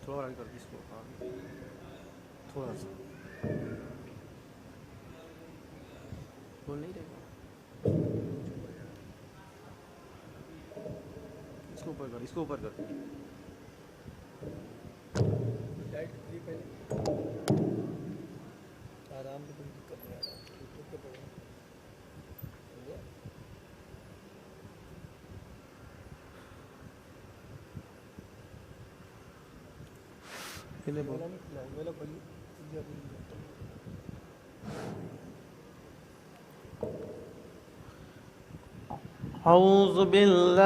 تھوڑا آگے کر اس کو تھوڑا سا بول نہیں رہے گا اس کو اوپر کر اس کو اوپر کر آرام سے کوئی دقت نہیں آ رہا أعوذ بالله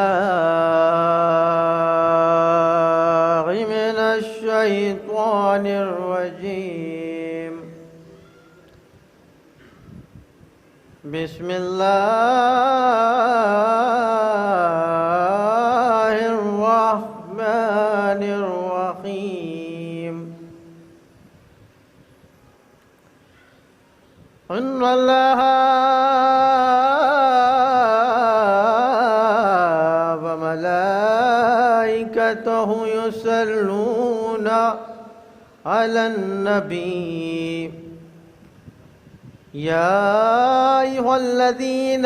من الشيطان الرجيم بسم الله الرحمن الرحيم إن الله وملائكته يصلون على النبي يا أيها الذين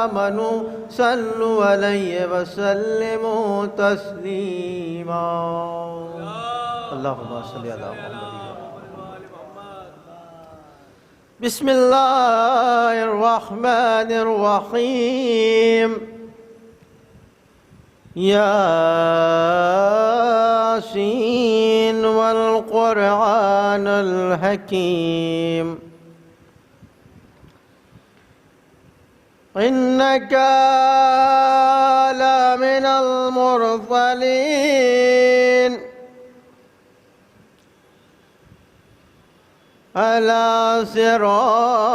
آمنوا صلوا عليه وسلموا تسليما اللهم صل على محمد بسم الله الرحمن الرحيم ياسين والقرآن الحكيم إنك لمن المرسلين على صراط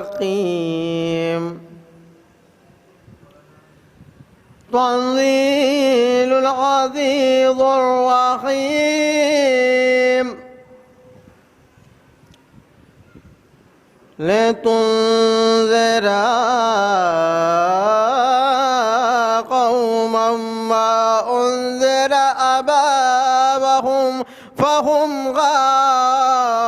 مستقيم تنزيل العزيز الرحيم لتنذر قوما ما أنذر آباؤهم فهم غافلون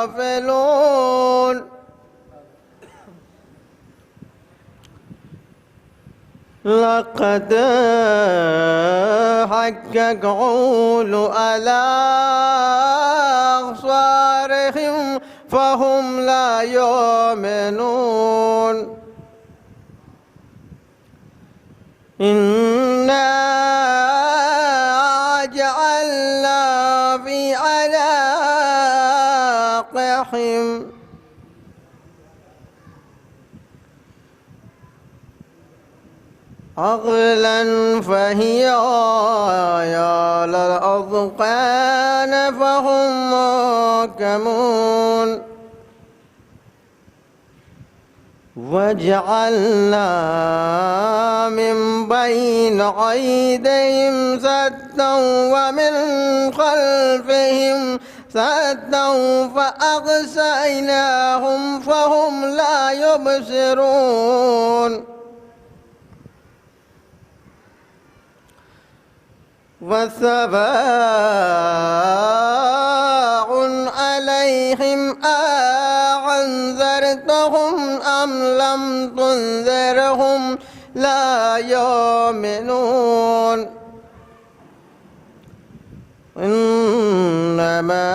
لقد حق قول على أبصارهم فهم لا يؤمنون إنا جعلنا في أعناقهم أغلا فهي على الأذقان فهم محكمون وجعلنا من بين أيديهم سدا ومن خلفهم سدا فأغشيناهم فهم لا يبصرون وسواء عليهم أنذرتهم أم لم تنذرهم لا يؤمنون إنما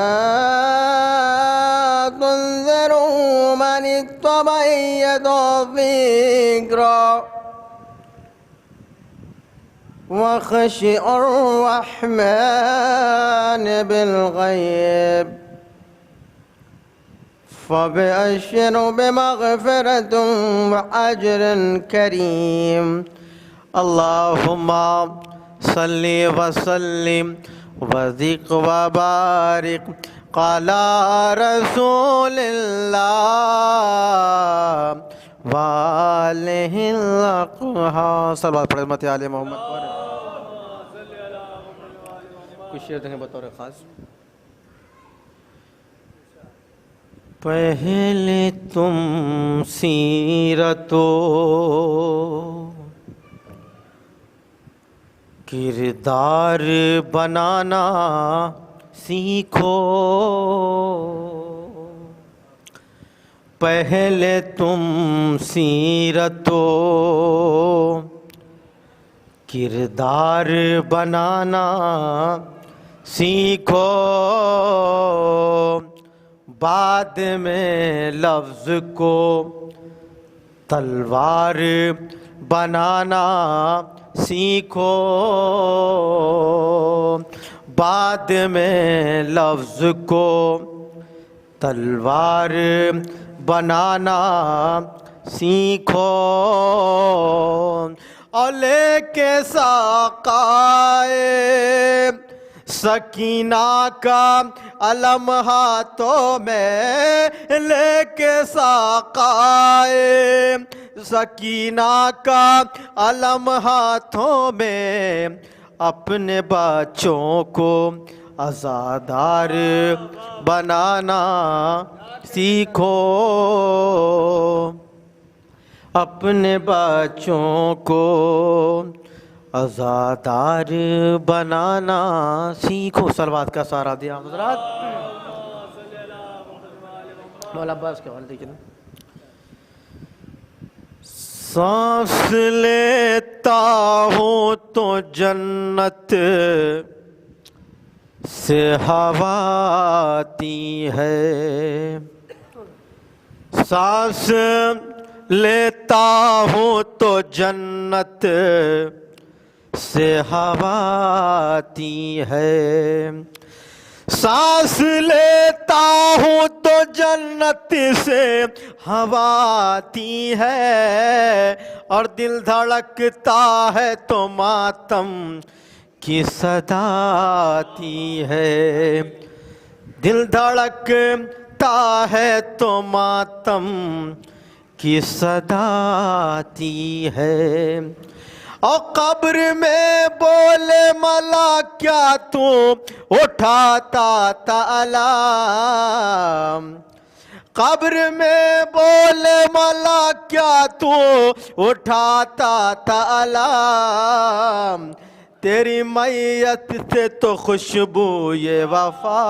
تنذر من اتبع الذكر وخشع الرحمن بالغيب فبشر بمغفرة وأجر كريم اللهم صل وسلم وزق وبارک قال رسول اللہ وآلہ الاطہار. صلوات پڑھیں مت آل محمد پر. کچھ شعر دیں گے بطور خاص. پہلے تم سیرت و کردار بنانا سیکھو. پہلے تم سیرت و کردار بنانا سیکھو. بعد میں لفظ کو تلوار بنانا سیکھو. بعد میں لفظ کو تلوار بنانا سیکھو. اور لے کے ساقائے سکینہ کا علم ہاتھوں میں, لے کے ساقائے سکینہ کا علم ہاتھوں میں, اپنے بچوں کو عزادار بنانا سیکھو. اپنے بچوں کو عزادار بنانا سیکھو. صلوات کا سہارا دیا حضرات. مولا عباس کے حوالے دیکھیں. سانس لیتا ہوں تو جنت سے ہوا آتی ہے. سانس لیتا ہوں تو جنت سے ہوا آتی ہے. سانس لیتا ہوں تو جنت سے ہوا آتی ہے. اور دل دھڑکتا ہے تو ماتم کی صدا آتی ہے. دل دھڑکتا ہے تو ماتم کی صدا آتی ہے. اور قبر میں بولے ملا کیا تو اٹھاتا تھا علام. قبر میں بولے ملا کیا تو اٹھاتا تھا علام. تیری میت سے تو خوشبو یہ وفا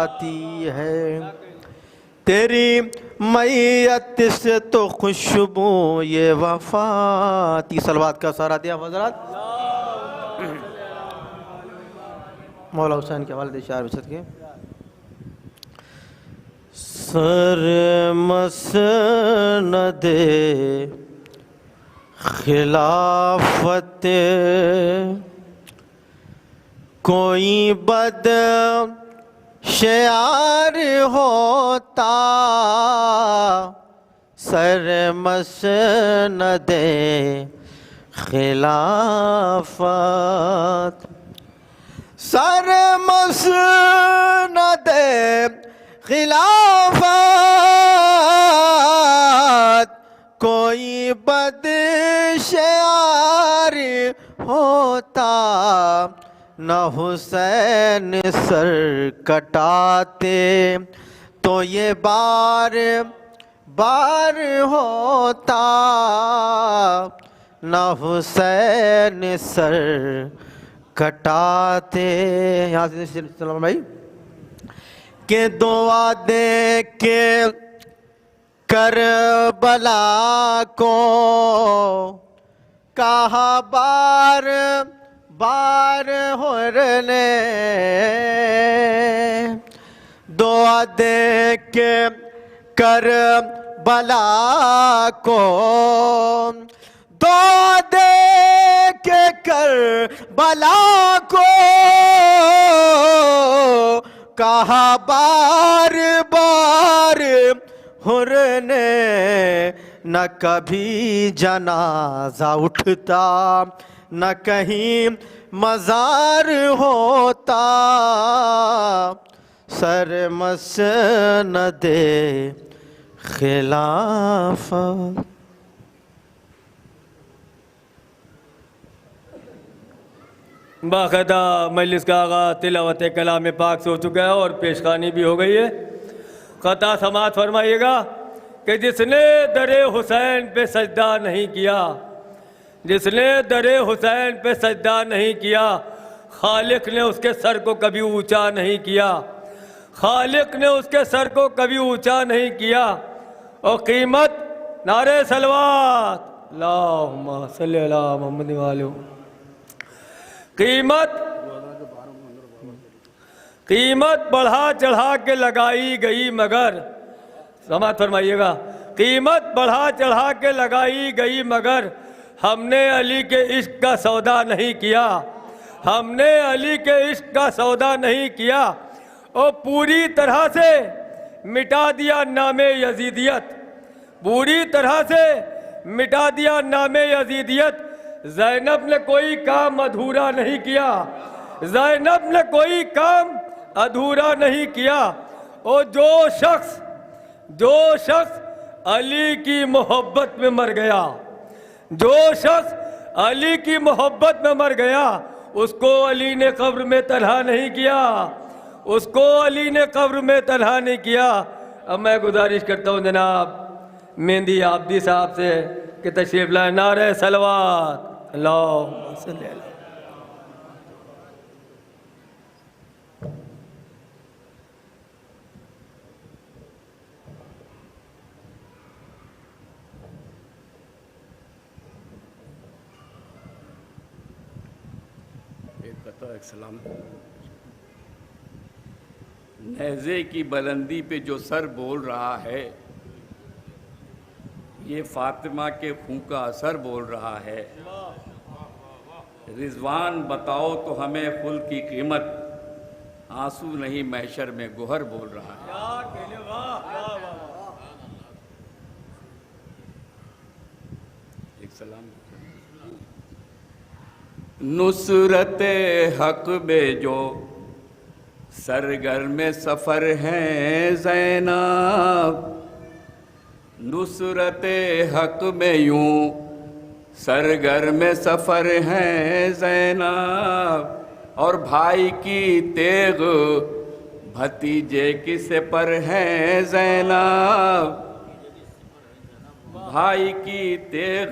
آتی ہے. تیری میت سے تو خوشبو یہ وفا آتی. صلوات کا سہارا دیا حضرات. مولا حسین کے حوالے شعر بچت کے. سر مسند خلافت کوئی بد شعار ہوتا. سر مسند خلافت سر مسند خلافت کوئی بد شعار ہوتا. نہ حسین سر کٹاتے تو یہ بار بار ہوتا. نہ حسین سر کٹاتے. یہاں سے سلام بھائی کہ دعا دے کے کربلا کو کہا بار بار نے دعا دے کے کربلا کو دعا دے کے کربلا کو کہا بار بار حر نے. نہ کبھی جنازہ اٹھتا نہ کہیں مزار ہوتا سر مسند خلافت. باقاعدہ مجلس کا آغاز تلاوت کلام پاک سے ہو چکا ہے اور پیشخوانی بھی ہو گئی ہے. قطع سماعت فرمائیے گا کہ جس نے در حسین پہ سجدہ نہیں کیا، جس نے در حسین پہ سجدہ نہیں کیا، خالق نے اس کے سر کو کبھی اونچا نہیں کیا، خالق نے اس کے سر کو کبھی اونچا نہیں کیا. اور قیمت نعرہ صلوات اللہم صلی علی محمد وآلہ. قیمت بڑھا چڑھا کے لگائی گئی مگر، سماعت فرمائیے گا، قیمت بڑھا چڑھا کے لگائی گئی مگر ہم نے علی کے عشق کا سودا نہیں کیا، ہم نے علی کے عشق کا سودا نہیں کیا. اور پوری طرح سے مٹا دیا نام یزیدیت، پوری طرح سے مٹا دیا نام یزیدیت. زینب نے کوئی کام ادھورا نہیں کیا، زینب نے کوئی کام ادھورا نہیں کیا. اور جو شخص علی کی محبت میں مر گیا، جو شخص علی کی محبت میں مر گیا، اس کو علی نے قبر میں تنہا نہیں کیا، اس کو علی نے قبر میں تنہا نہیں کیا. اب میں گزارش کرتا ہوں جناب مہندی عابدی صاحب سے کہ تشریف لائیں. نعرہ صلوات اللہم صلی علی. ایک سلام. نیزے کی بلندی پہ جو سر بول رہا ہے، یہ فاطمہ کے خون کا اثر بول رہا ہے. رضوان بتاؤ تو ہمیں خلد کی قیمت، آنسو نہیں محشر میں گوہر بول رہا ہے. ایک سلام. نصرت حق بے جو سرگرم سفر ہیں زینب، نصرت حق میں یوں سرگرم سفر ہیں زینب. اور بھائی کی تیغ بھتیجے کی سپر ہیں زینب، بھائی کی تیغ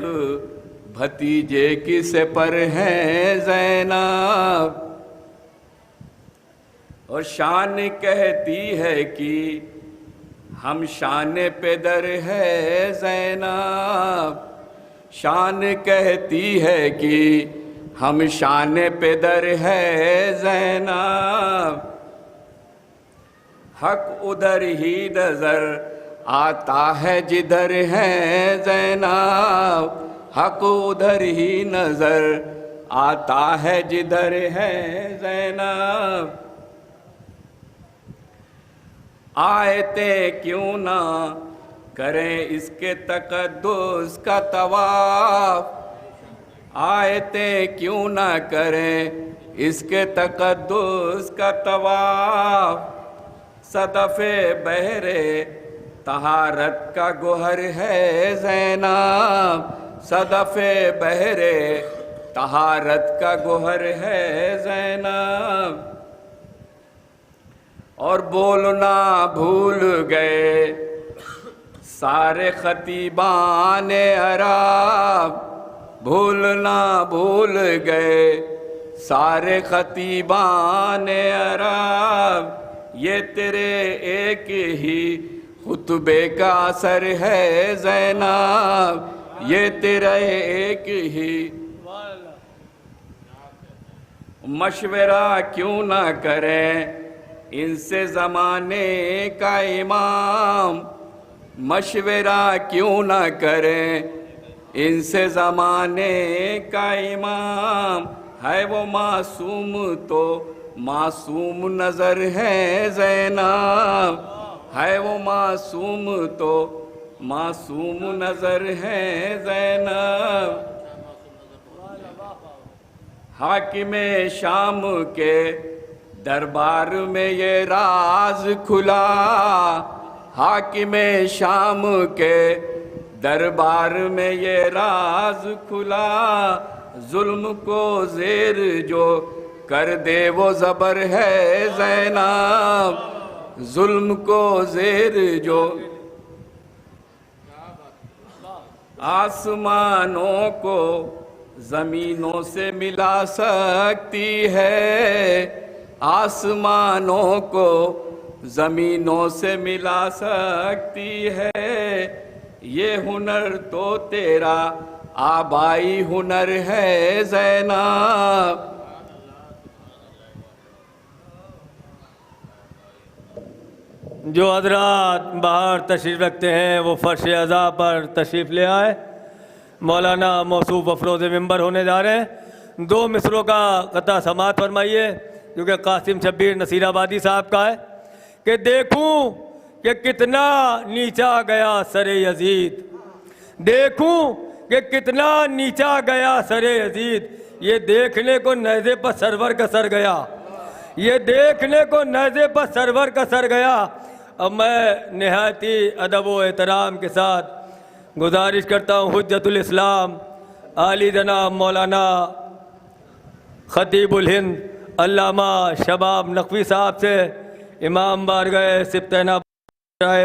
بھتیجے کی سپر ہیں زینب. اور شان کہتی ہے کہ ہم شان پدر ہے زینب، شان کہتی ہے کہ ہم شان پدر ہے زینب. حق ادھر ہی نظر آتا ہے جدھر ہے زینب، حق ادھر ہی نظر آتا ہے جدھر ہے زینب. آیتیں کیوں نہ کریں اس کے تقدس کا طواف، آیتیں کیوں نہ کریں اس کے تقدس کا طواف. صدف بحر طہارت کا گوہر ہے زینب، صدف بحر طہارت کا گوہر ہے زینب. اور بولنا بھول گئے سارے خطیبان عرب، بھولنا بھول گئے سارے خطیبان عرب. یہ تیرے ایک ہی خطبے کا اثر ہے زینب، یہ تیرے ایک ہی. مشورہ کیوں نہ کریں ان سے زمانے کا امام، مشورہ کیوں نہ کریں ان سے زمانے کا امام. ہے وہ معصوم تو معصوم نظر ہے زینب، ہے وہ معصوم تو معصوم نظر ہے زینب. حاکم شام کے دربار میں یہ راز کھلا، حاکم شام کے دربار میں یہ راز کھلا، ظلم کو زیر جو کر دے وہ زبر ہے زینب، ظلم کو زیر جو آسمانوں کو زمینوں سے ملا سکتی ہے، آسمانوں کو زمینوں سے ملا سکتی ہے، یہ ہنر تو تیرا آبائی ہنر ہے زینب۔ جو حضرات باہر تشریف رکھتے ہیں وہ فرش عزا پر تشریف لے آئے۔ مولانا موصوف افروز ممبر ہونے جا رہے ہیں۔ 2 مصروں کا قطع سماعت فرمائیے جو کہ قاسم شبیر نصیر آبادی صاحب کا ہے کہ دیکھوں کہ کتنا نیچا گیا سر یزید، دیکھوں کہ کتنا نیچا گیا سر یزید، یہ دیکھنے کو نیزے پر سرور کا سر گیا، یہ دیکھنے کو نیزے پر سرور کا سر گیا۔ اب میں نہایتی ادب و احترام کے ساتھ گزارش کرتا ہوں حجت الاسلام عالی جناب مولانا خطیب الہند علامہ شباب نقوی صاحب سے امام بارگاہ سبطینہ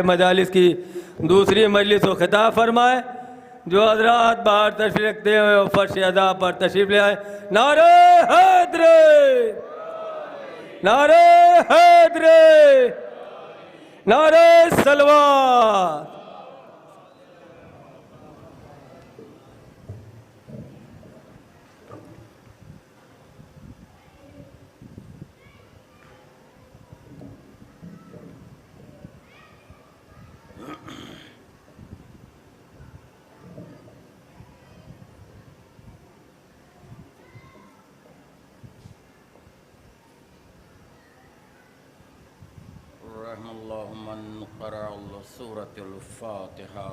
مجالس کی دوسری مجلس و خطاب فرمائے۔ جو حضرات باہر تشریف رکھتے ہیں وہ فرش عزا پر تشریف لے آئے۔ نعرہ حیدری، نعرہ حیدری، نعرہ سلوات۔ رحم اللہ من قرأ سورة الفاتحہ۔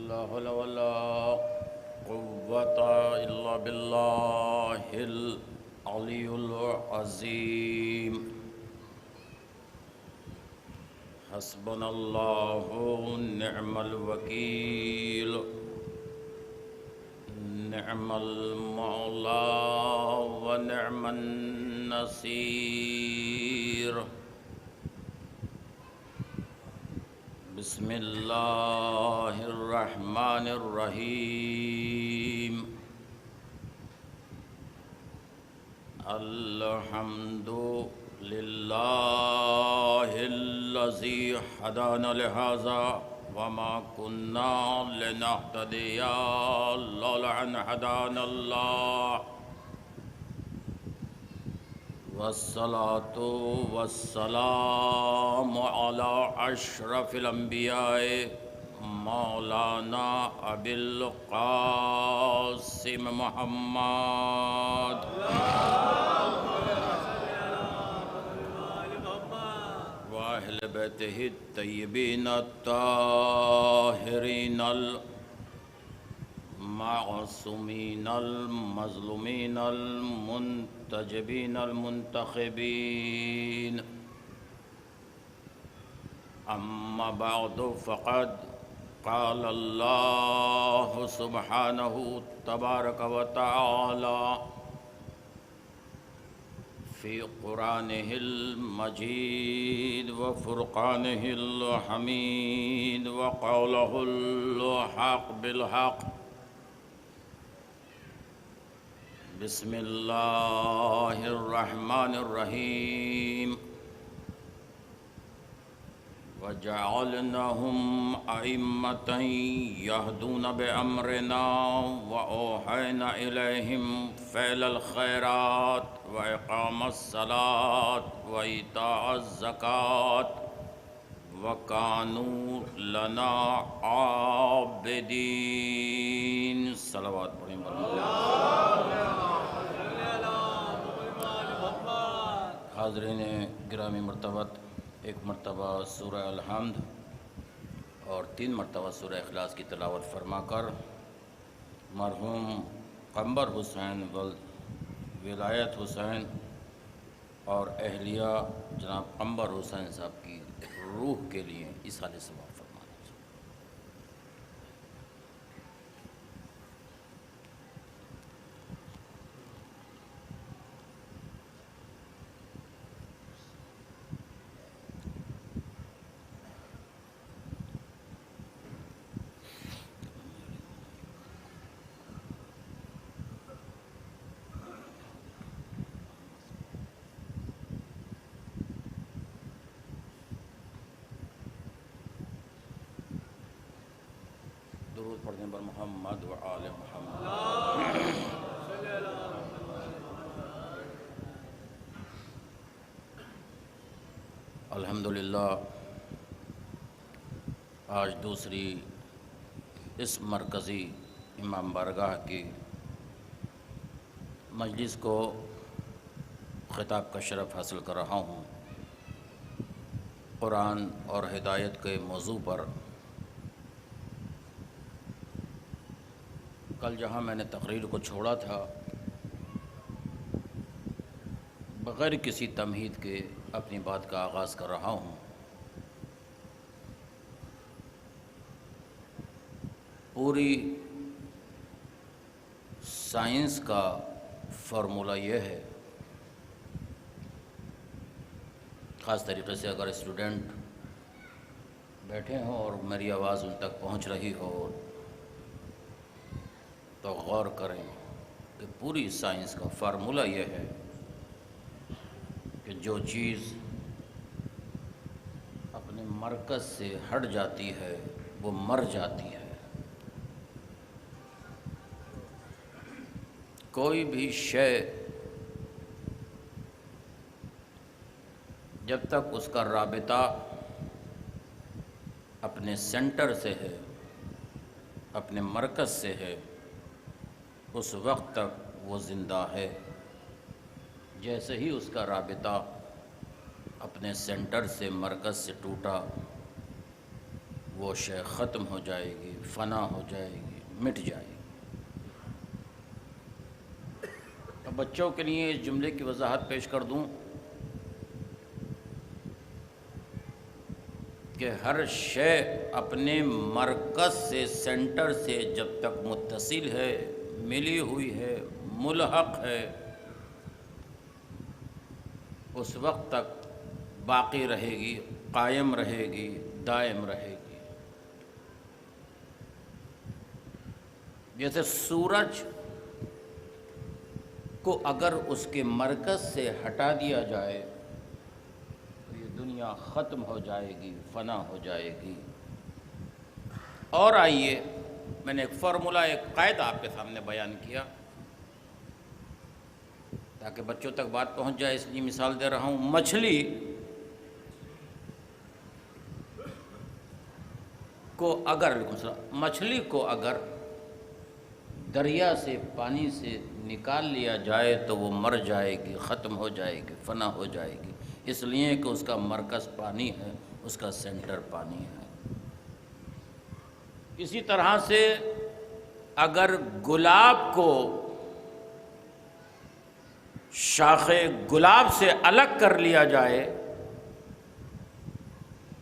لا حول ولا قوة إلا بالله العلي العظيم۔ حسبنا الله نعم الوكيل، نعم المولى ونعم النصير۔ بسم اللہ الرحمن الرحیم۔ الحمد للہ الذی ہدانا لہذا وما كنا لنهتدي لولا ان هدانا الله، والصلاة والسلام على أشرف الأنبياء مولانا أبي القاسم محمد وأهل بيته الطيبين الطاهرين المعصومين المظلومين المنتجبين المنتخبين۔ أما بعد فقد قال الله سبحانه تبارك وتعالى في قرآنه المجيد وفرقانه الحميد وقوله الحق بالحق۔ بسم اللہ الرحمن الرحیم۔ وجعلناهم أئمة يهدون بأمرنا وأوحينا إليهم فعل الخيرات وإقام الصلاة وإيتاء الزكاة وكانوا لنا عابدين. صلوات پڑھیں. حاضرین گرامی مرتبت، ایک مرتبہ سورہ الحمد اور 3 مرتبہ سورہ اخلاص کی تلاوت فرما کر مرحوم قمبر حسین ولایت حسین اور اہلیہ جناب قمبر حسین صاحب کی روح کے لیے ایصال ثواب فرما دیجیے. درود پڑھنے پر محمد و آل محمد. الحمدللہ آج دوسری اس مرکزی امام بارگاہ کی مجلس کو خطاب کا شرف حاصل کر رہا ہوں. قرآن اور ہدایت کے موضوع پر کل جہاں میں نے تقریر کو چھوڑا تھا، بغیر کسی تمہید کے اپنی بات کا آغاز کر رہا ہوں. پوری سائنس کا فارمولہ یہ ہے، خاص طریقے سے اگر اسٹوڈنٹ بیٹھے ہوں اور میری آواز ان تک پہنچ رہی ہو تو غور کریں کہ پوری سائنس کا فارمولہ یہ ہے کہ جو چیز اپنے مرکز سے ہٹ جاتی ہے وہ مر جاتی ہے. کوئی بھی شے جب تک اس کا رابطہ اپنے سینٹر سے ہے، اپنے مرکز سے ہے، اس وقت تک وہ زندہ ہے. جیسے ہی اس کا رابطہ اپنے سینٹر سے، مرکز سے ٹوٹا، وہ شے ختم ہو جائے گی، فنا ہو جائے گی، مٹ جائے گی. اب بچوں کے لیے اس جملے کی وضاحت پیش کر دوں کہ ہر شے اپنے مرکز سے، سینٹر سے جب تک متصل ہے، ملی ہوئی ہے، ملحق ہے، اس وقت تک باقی رہے گی، قائم رہے گی، دائم رہے گی. جیسے سورج کو اگر اس کے مرکز سے ہٹا دیا جائے تو یہ دنیا ختم ہو جائے گی، فنا ہو جائے گی. اور آئیے، میں نے ایک فارمولہ، ایک قاعدہ آپ کے سامنے بیان کیا تاکہ بچوں تک بات پہنچ جائے، اس لیے مثال دے رہا ہوں. مچھلی کو اگر دریا سے، پانی سے نکال لیا جائے تو وہ مر جائے گی، ختم ہو جائے گی، فنا ہو جائے گی، اس لیے کہ اس کا مرکز پانی ہے، اس کا سینٹر پانی ہے. اسی طرح سے اگر گلاب کو شاخ گلاب سے الگ کر لیا جائے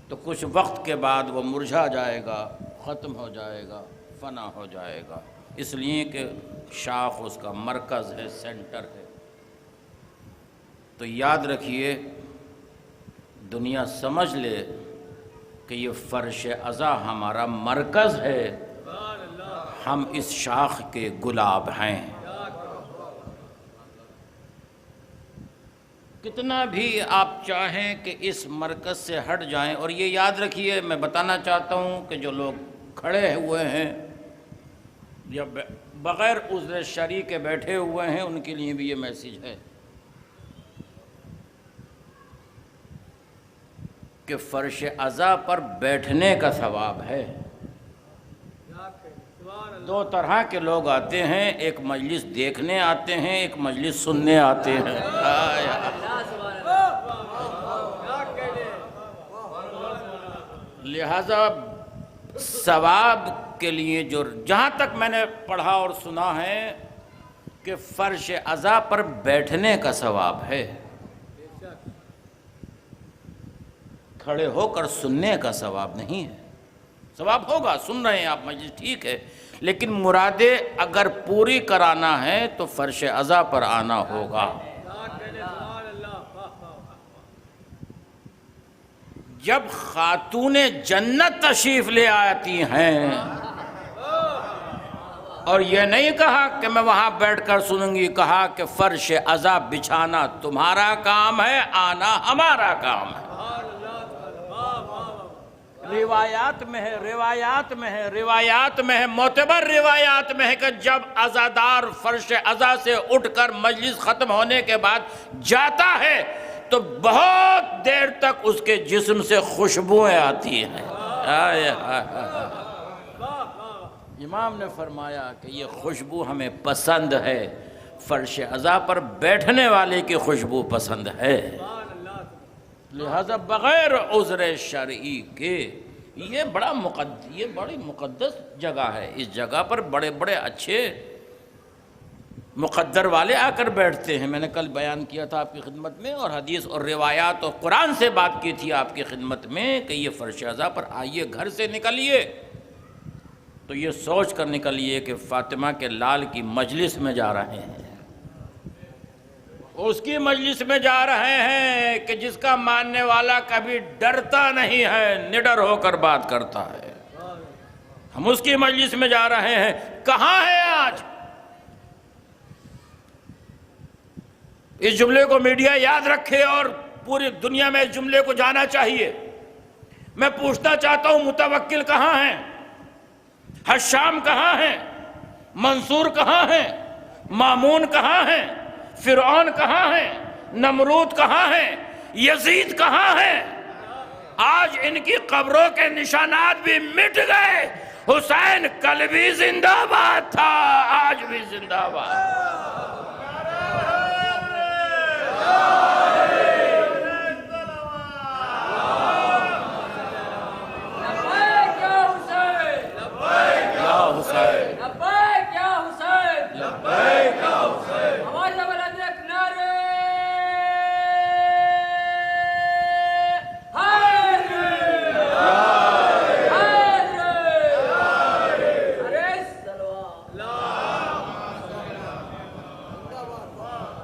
تو کچھ وقت کے بعد وہ مرجھا جائے گا، ختم ہو جائے گا، فنا ہو جائے گا، اس لیے کہ شاخ اس کا مرکز ہے، سینٹر ہے. تو یاد رکھیے، دنیا سمجھ لے کہ یہ فرش عزا ہمارا مرکز ہے، ہم اس شاخ کے گلاب ہیں. کتنا بھی آپ چاہیں کہ اس مرکز سے ہٹ جائیں، اور یہ یاد رکھیے، میں بتانا چاہتا ہوں کہ جو لوگ کھڑے ہوئے ہیں یا بغیر عذر شرعی کے بیٹھے ہوئے ہیں، ان کے لیے بھی یہ میسیج ہے کہ فرش عزا پر بیٹھنے کا ثواب ہے۔ دو طرح کے لوگ آتے ہیں، ایک مجلس دیکھنے آتے ہیں، ایک مجلس سننے آتے ہیں۔ لہذا ثواب کے لیے جہاں تک میں نے پڑھا اور سنا ہے کہ فرش عزا پر بیٹھنے کا ثواب ہے، کھڑے ہو کر سننے کا ثواب نہیں ہے۔ ثواب ہوگا، سن رہے ہیں آپ مجلس، ٹھیک ہے، لیکن مرادیں اگر پوری کرانا ہے تو فرش عزا پر آنا ہوگا۔ جب خاتون جنت تشریف لے آتی ہیں اور یہ نہیں کہا کہ میں وہاں بیٹھ کر سنوں گی، کہا کہ فرش عزا بچھانا تمہارا کام ہے، آنا ہمارا کام ہے۔ روایات میں ہے معتبر روایات میں ہے کہ جب عزادار فرش عزا سے اٹھ کر مجلس ختم ہونے کے بعد جاتا ہے تو بہت دیر تک اس کے جسم سے خوشبوئیں آتی ہیں۔ امام نے فرمایا کہ یہ خوشبو ہمیں پسند ہے، فرش عزا پر بیٹھنے والے کی خوشبو پسند ہے، لہذا بغیر عذر شرعی کے یہ بڑی مقدس جگہ ہے۔ اس جگہ پر بڑے بڑے اچھے مقدر والے آ کر بیٹھتے ہیں۔ میں نے کل بیان کیا تھا آپ کی خدمت میں، اور حدیث اور روایات اور قرآن سے بات کی تھی آپ کی خدمت میں کہ یہ فرش عزا پر آئیے، گھر سے نکلیے تو یہ سوچ کر نکلیے کہ فاطمہ کے لال کی مجلس میں جا رہے ہیں، اس کی مجلس میں جا رہے ہیں کہ جس کا ماننے والا کبھی ڈرتا نہیں ہے، نڈر ہو کر بات کرتا ہے۔ ہم اس کی مجلس میں جا رہے ہیں۔ کہاں ہے آج؟ اس جملے کو میڈیا یاد رکھے اور پوری دنیا میں اس جملے کو جانا چاہیے۔ میں پوچھنا چاہتا ہوں، متوکل کہاں ہیں؟ حشام کہاں ہیں؟ منصور کہاں ہیں؟ مامون کہاں ہیں؟ فرعون کہاں ہیں؟ نمرود کہاں ہیں؟ یزید کہاں ہیں؟ آج ان کی قبروں کے نشانات بھی مٹ گئے۔ حسین کل بھی زندہ باد تھا، آج بھی زندہ باد۔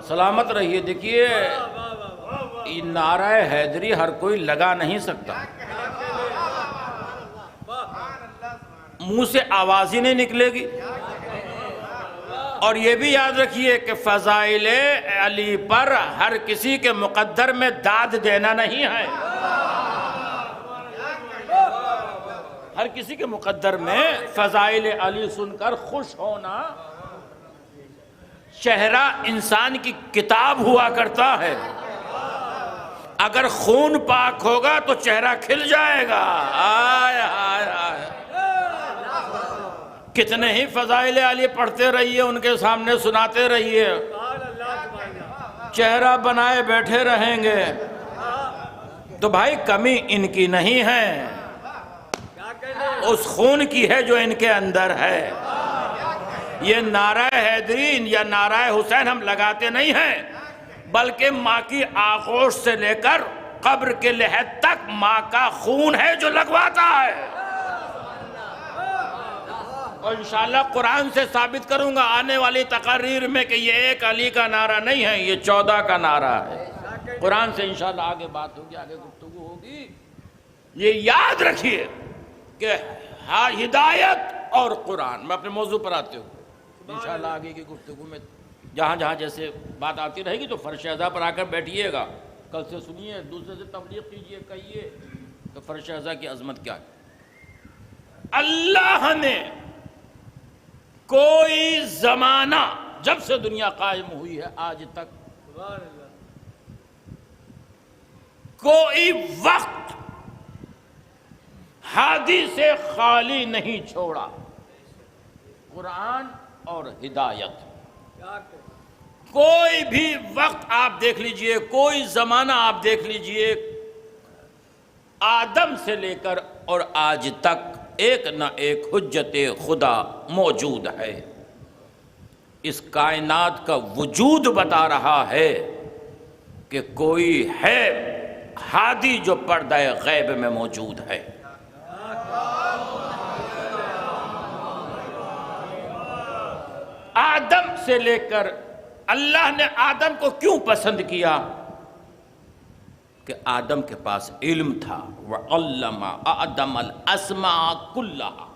سلامت رہیے۔ دیکھیے، یہ نعرہ حیدری ہر کوئی لگا نہیں سکتا، منہ سے آواز ہی نہیں نکلے گی۔ اور یہ بھی یاد رکھیے کہ فضائل علی پر ہر کسی کے مقدر میں داد دینا نہیں ہے۔ ہر کسی کے مقدر میں فضائل علی سن کر خوش ہونا، چہرہ انسان کی کتاب ہوا کرتا ہے، اگر خون پاک ہوگا تو چہرہ کھل جائے گا۔ آئے آئے آئے، کتنے ہی فضائل علی پڑھتے رہیے، ان کے سامنے سناتے رہیے، چہرہ بنائے بیٹھے رہیں گے۔ تو بھائی کمی ان کی نہیں ہے، اس خون کی ہے جو ان کے اندر ہے۔ یہ نعرہ حیدری یا نعرہ حسین ہم لگاتے نہیں ہیں، بلکہ ماں کی آغوش سے لے کر قبر کے لحد تک ماں کا خون ہے جو لگواتا ہے۔ اور انشاءاللہ قرآن سے ثابت کروں گا آنے والی تقاریر میں کہ یہ ایک علی کا نعرہ نہیں ہے، یہ 14 کا نعرہ ہے۔ قرآن سے انشاءاللہ آگے بات ہوگی، آگے گفتگو ہوگی۔ یہ یاد رکھیے کہ ہدایت اور قرآن، میں اپنے موضوع پر آتے ہوں انشاءاللہ آگے کی گفتگو میں جہاں جہاں جیسے بات آتی رہے گی تو فرش اعضاء پر آ کر بیٹھیے گا، کل سے سنیے، دوسرے سے تبلیغ کیجیے، کہیے کہ فرش اعضاء کی عظمت کیا ہے۔ اللہ نے کوئی زمانہ جب سے دنیا قائم ہوئی ہے آج تک کوئی وقت ہادی سے خالی نہیں چھوڑا۔ قرآن اور ہدایت، کوئی بھی وقت آپ دیکھ لیجئے، کوئی زمانہ آپ دیکھ لیجئے، آدم سے لے کر اور آج تک ایک نہ ایک حجت خدا موجود ہے۔ اس کائنات کا وجود بتا رہا ہے کہ کوئی ہے ہادی جو پردہ غیب میں موجود ہے۔ آدم سے لے کر اللہ نے آدم کو کیوں پسند کیا؟ کہ آدم کے پاس علم تھا، وَعَلَّمَ آدَمَ الْأَسْمَاءَ كُلَّهَا،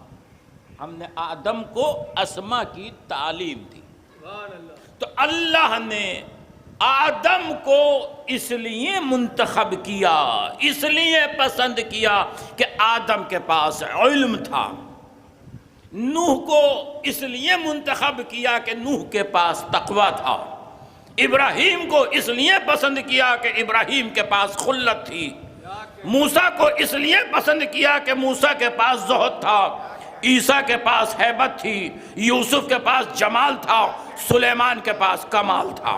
ہم نے آدم کو اسما کی تعلیم دی۔ تو اللہ نے آدم کو اس لیے منتخب کیا، اس لیے پسند کیا کہ آدم کے پاس علم تھا۔ نوح کو اس لیے منتخب کیا کہ نوح کے پاس تقوی تھا۔ ابراہیم کو اس لیے پسند کیا کہ ابراہیم کے پاس خلت تھی۔ موسیٰ کو اس لیے پسند کیا کہ موسیٰ کے پاس زہد تھا۔ عیسیٰ کے پاس ہیبت تھی، یوسف کے پاس جمال تھا، سلیمان کے پاس کمال تھا۔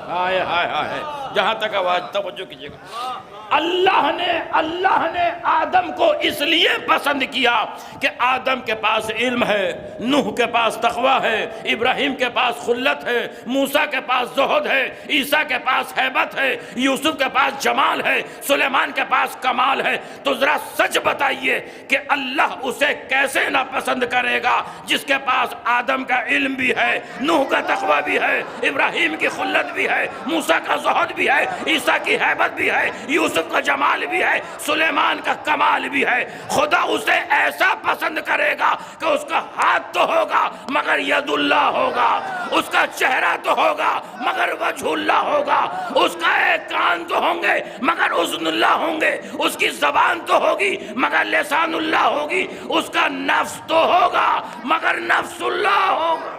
ہائے ہائے ہائے، جہاں تک آواز توجہ کیجئے گا۔ اللہ نے آدم کو اس لیے پسند کیا کہ آدم کے پاس علم ہے، نوح کے پاس تقوی ہے، ابراہیم کے پاس خلت ہے، موسیٰ کے پاس زہد ہے، عیسیٰ کے پاس ہیبت ہے، یوسف کے پاس جمال ہے، سلیمان کے پاس کمال ہے۔ تو ذرا سچ بتائیے کہ اللہ اسے کیسے نہ پسند کرے گا جس کے پاس آدم کا علم بھی ہے، نوح کا تقوی بھی ہے، ابراہیم کی خلت بھی ہے، موسیٰ کا زہد بھی ہے، عیسیٰ کی ہیبت بھی ہے، یوسف کا جمال بھی ہے، سلیمان کا کمال بھی ہے۔ خدا اسے ایسا پسند کرے گا کہ اس کا ہاتھ تو ہوگا مگر ید اللہ ہوگا، اس کا چہرہ تو ہوگا مگر وجہ اللہ ہوگا، اس کا ایک کان تو ہوں گے مگر اذن اللہ ہوں گے، اس کی زبان تو ہوگی مگر لسان اللہ ہوگی، اس کا نفس تو ہوگا مگر نفس اللہ ہوگا۔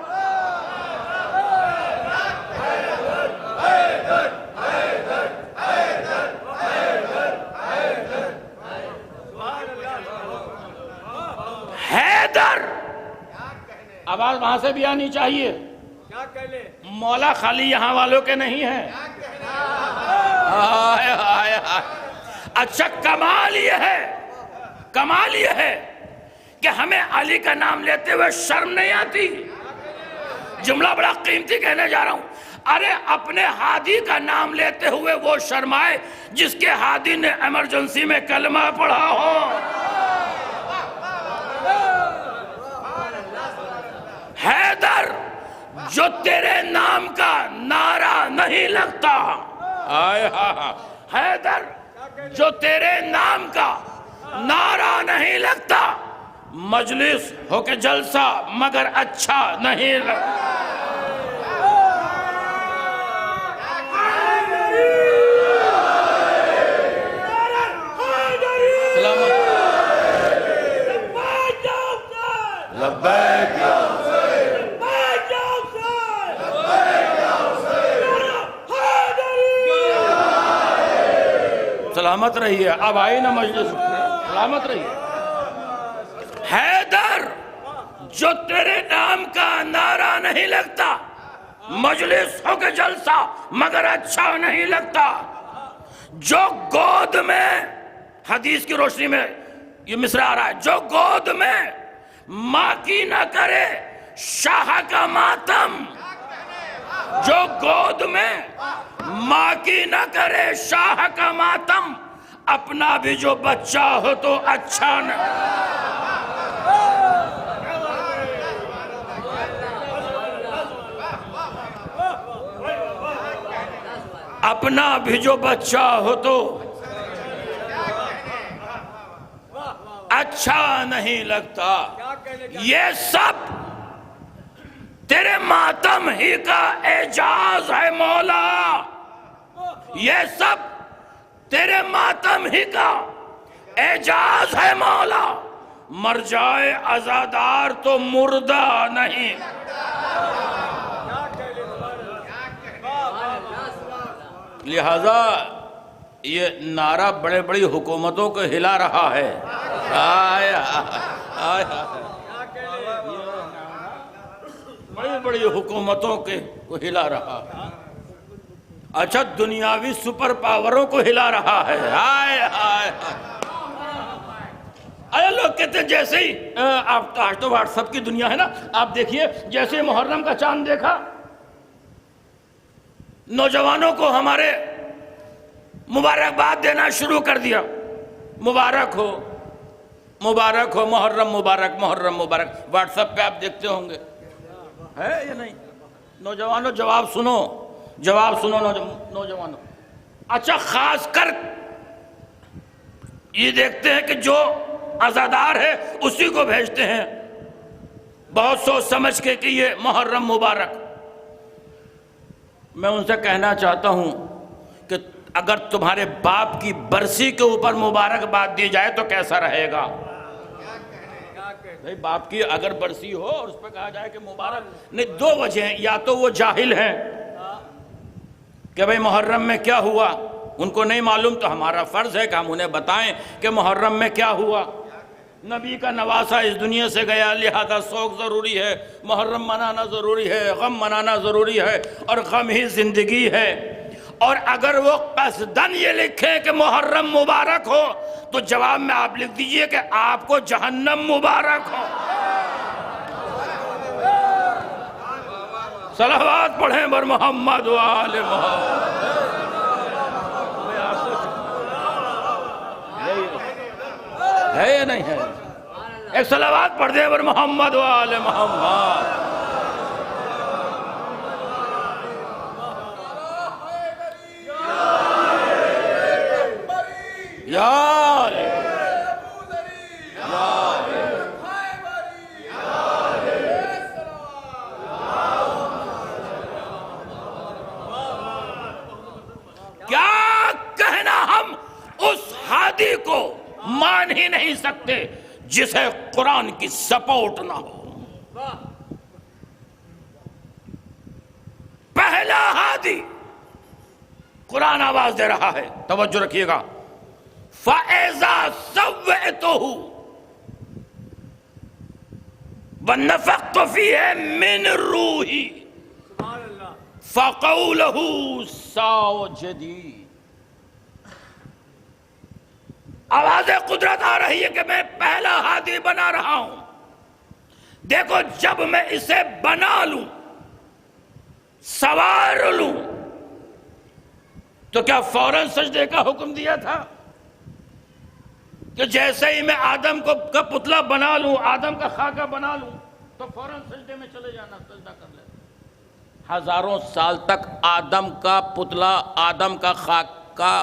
حیدر، آواز وہاں سے بھی آنی چاہیے، مولا خالی یہاں والوں کے نہیں ہیں۔ اچھا، کمال یہ ہے کہ ہمیں علی کا نام لیتے ہوئے شرم نہیں آتی۔ جملہ بڑا قیمتی کہنے جا رہا ہوں، ارے اپنے ہادی کا نام لیتے ہوئے وہ شرمائے جس کے ہادی نے ایمرجنسی میں کلمہ پڑھا ہو۔ حیدر، جو تیرے نام کا نعرہ نہیں لگتا، حیدر جو تیرے نام کا نعرہ نہیں لگتا، مجلس ہو کے جلسہ مگر اچھا نہیں لگتا۔ سلامت رہیے، اب آئی نا مجلس، سلامت رہیے۔ حیدر، جو تیرے نام کا نعرہ نہیں لگتا، مجلس ہو کے جلسہ مگر اچھا نہیں لگتا، جو گود میں، حدیث کی روشنی میں یہ مصرع آ رہا ہے، جو گود میں ماں کی نہ کرے شاہ کا ماتم، جو گود میں ماں کی نہ کرے شاہ کا ماتم، اپنا بھی جو بچہ ہو تو اچھا نہ، اپنا بھی جو بچہ ہو تو اچھا نہیں لگتا۔ یہ سب تیرے ماتم ہی کا اعجاز ہے مولا، یہ سب تیرے ماتم ہی کا اعجاز ہے مولا، مر جائے عزادار تو مردہ نہیں۔ لہذا یہ نعرہ بڑے بڑی حکومتوں کو ہلا رہا ہے، بڑی بڑی حکومتوں کو ہلا رہا ہے، اچھا دنیاوی سپر پاوروں کو ہلا رہا ہے۔ لوگ کہتے ہیں جیسے ہی آپ آج تو واٹس ایپ کی دنیا ہے نا، آپ دیکھیے جیسے ہی محرم کا چاند دیکھا، نوجوانوں کو ہمارے مبارکباد دینا شروع کر دیا، مبارک ہو مبارک ہو، محرم مبارک محرم مبارک۔ واٹس ایپ پہ آپ دیکھتے ہوں گے، ہے یا نہیں؟ نوجوانوں جواب سنو، جواب سنو نوجوانوں۔ اچھا خاص کر یہ دیکھتے ہیں کہ جو عزادار ہے اسی کو بھیجتے ہیں، بہت سوچ سمجھ کے کہ یہ محرم مبارک۔ میں ان سے کہنا چاہتا ہوں کہ اگر تمہارے باپ کی برسی کے اوپر مبارکباد دی جائے تو کیسا رہے گا؟ بھئی باپ کی اگر برسی ہو اور اس پہ کہا جائے کہ مبارک، نہیں، دو وجہ ہیں، یا تو وہ جاہل ہیں کہ بھئی محرم میں کیا ہوا، ان کو نہیں معلوم، تو ہمارا فرض ہے کہ ہم انہیں بتائیں کہ محرم میں کیا ہوا۔ نبی کا نواسہ اس دنیا سے گیا، لہذا سوگ ضروری ہے، محرم منانا ضروری ہے، غم منانا ضروری ہے، اور غم ہی زندگی ہے۔ اور اگر وہ قصداً یہ لکھیں کہ محرم مبارک ہو تو جواب میں آپ لکھ دیجئے کہ آپ کو جہنم مبارک ہو۔ صلوات پڑھیں بر محمد و آل محمد۔ ہے یا نہیں ہے؟ ایک صلوات پڑھ دیں بر محمد و آل محمد۔ یا کیا کہنا، ہم اس ہادی کو مان ہی نہیں سکتے جسے قرآن کی سپورٹ نہ ہو۔ پہلا ہادی قرآن آواز دے رہا ہے، توجہ رکھیے گا، فَإِذَا سَوَّئْتُهُ وَنَفَخْتُ فِيهِ مِنْ رُوحِي فَقَعُوا لَهُ سَاجِدِينَ۔ آواز قدرت آ رہی ہے کہ میں پہلا ہادی بنا رہا ہوں۔ دیکھو جب میں اسے بنا لوں، سوار لوں، تو کیا فوراً سجدے کا حکم دیا تھا کہ جیسے ہی میں آدم کا پتلا بنا لوں، آدم کا خاکہ بنا لوں تو فوراً سجدے میں چلے جانا، سجدہ کر لے؟ ہزاروں سال تک آدم کا پتلا، آدم کا خاکہ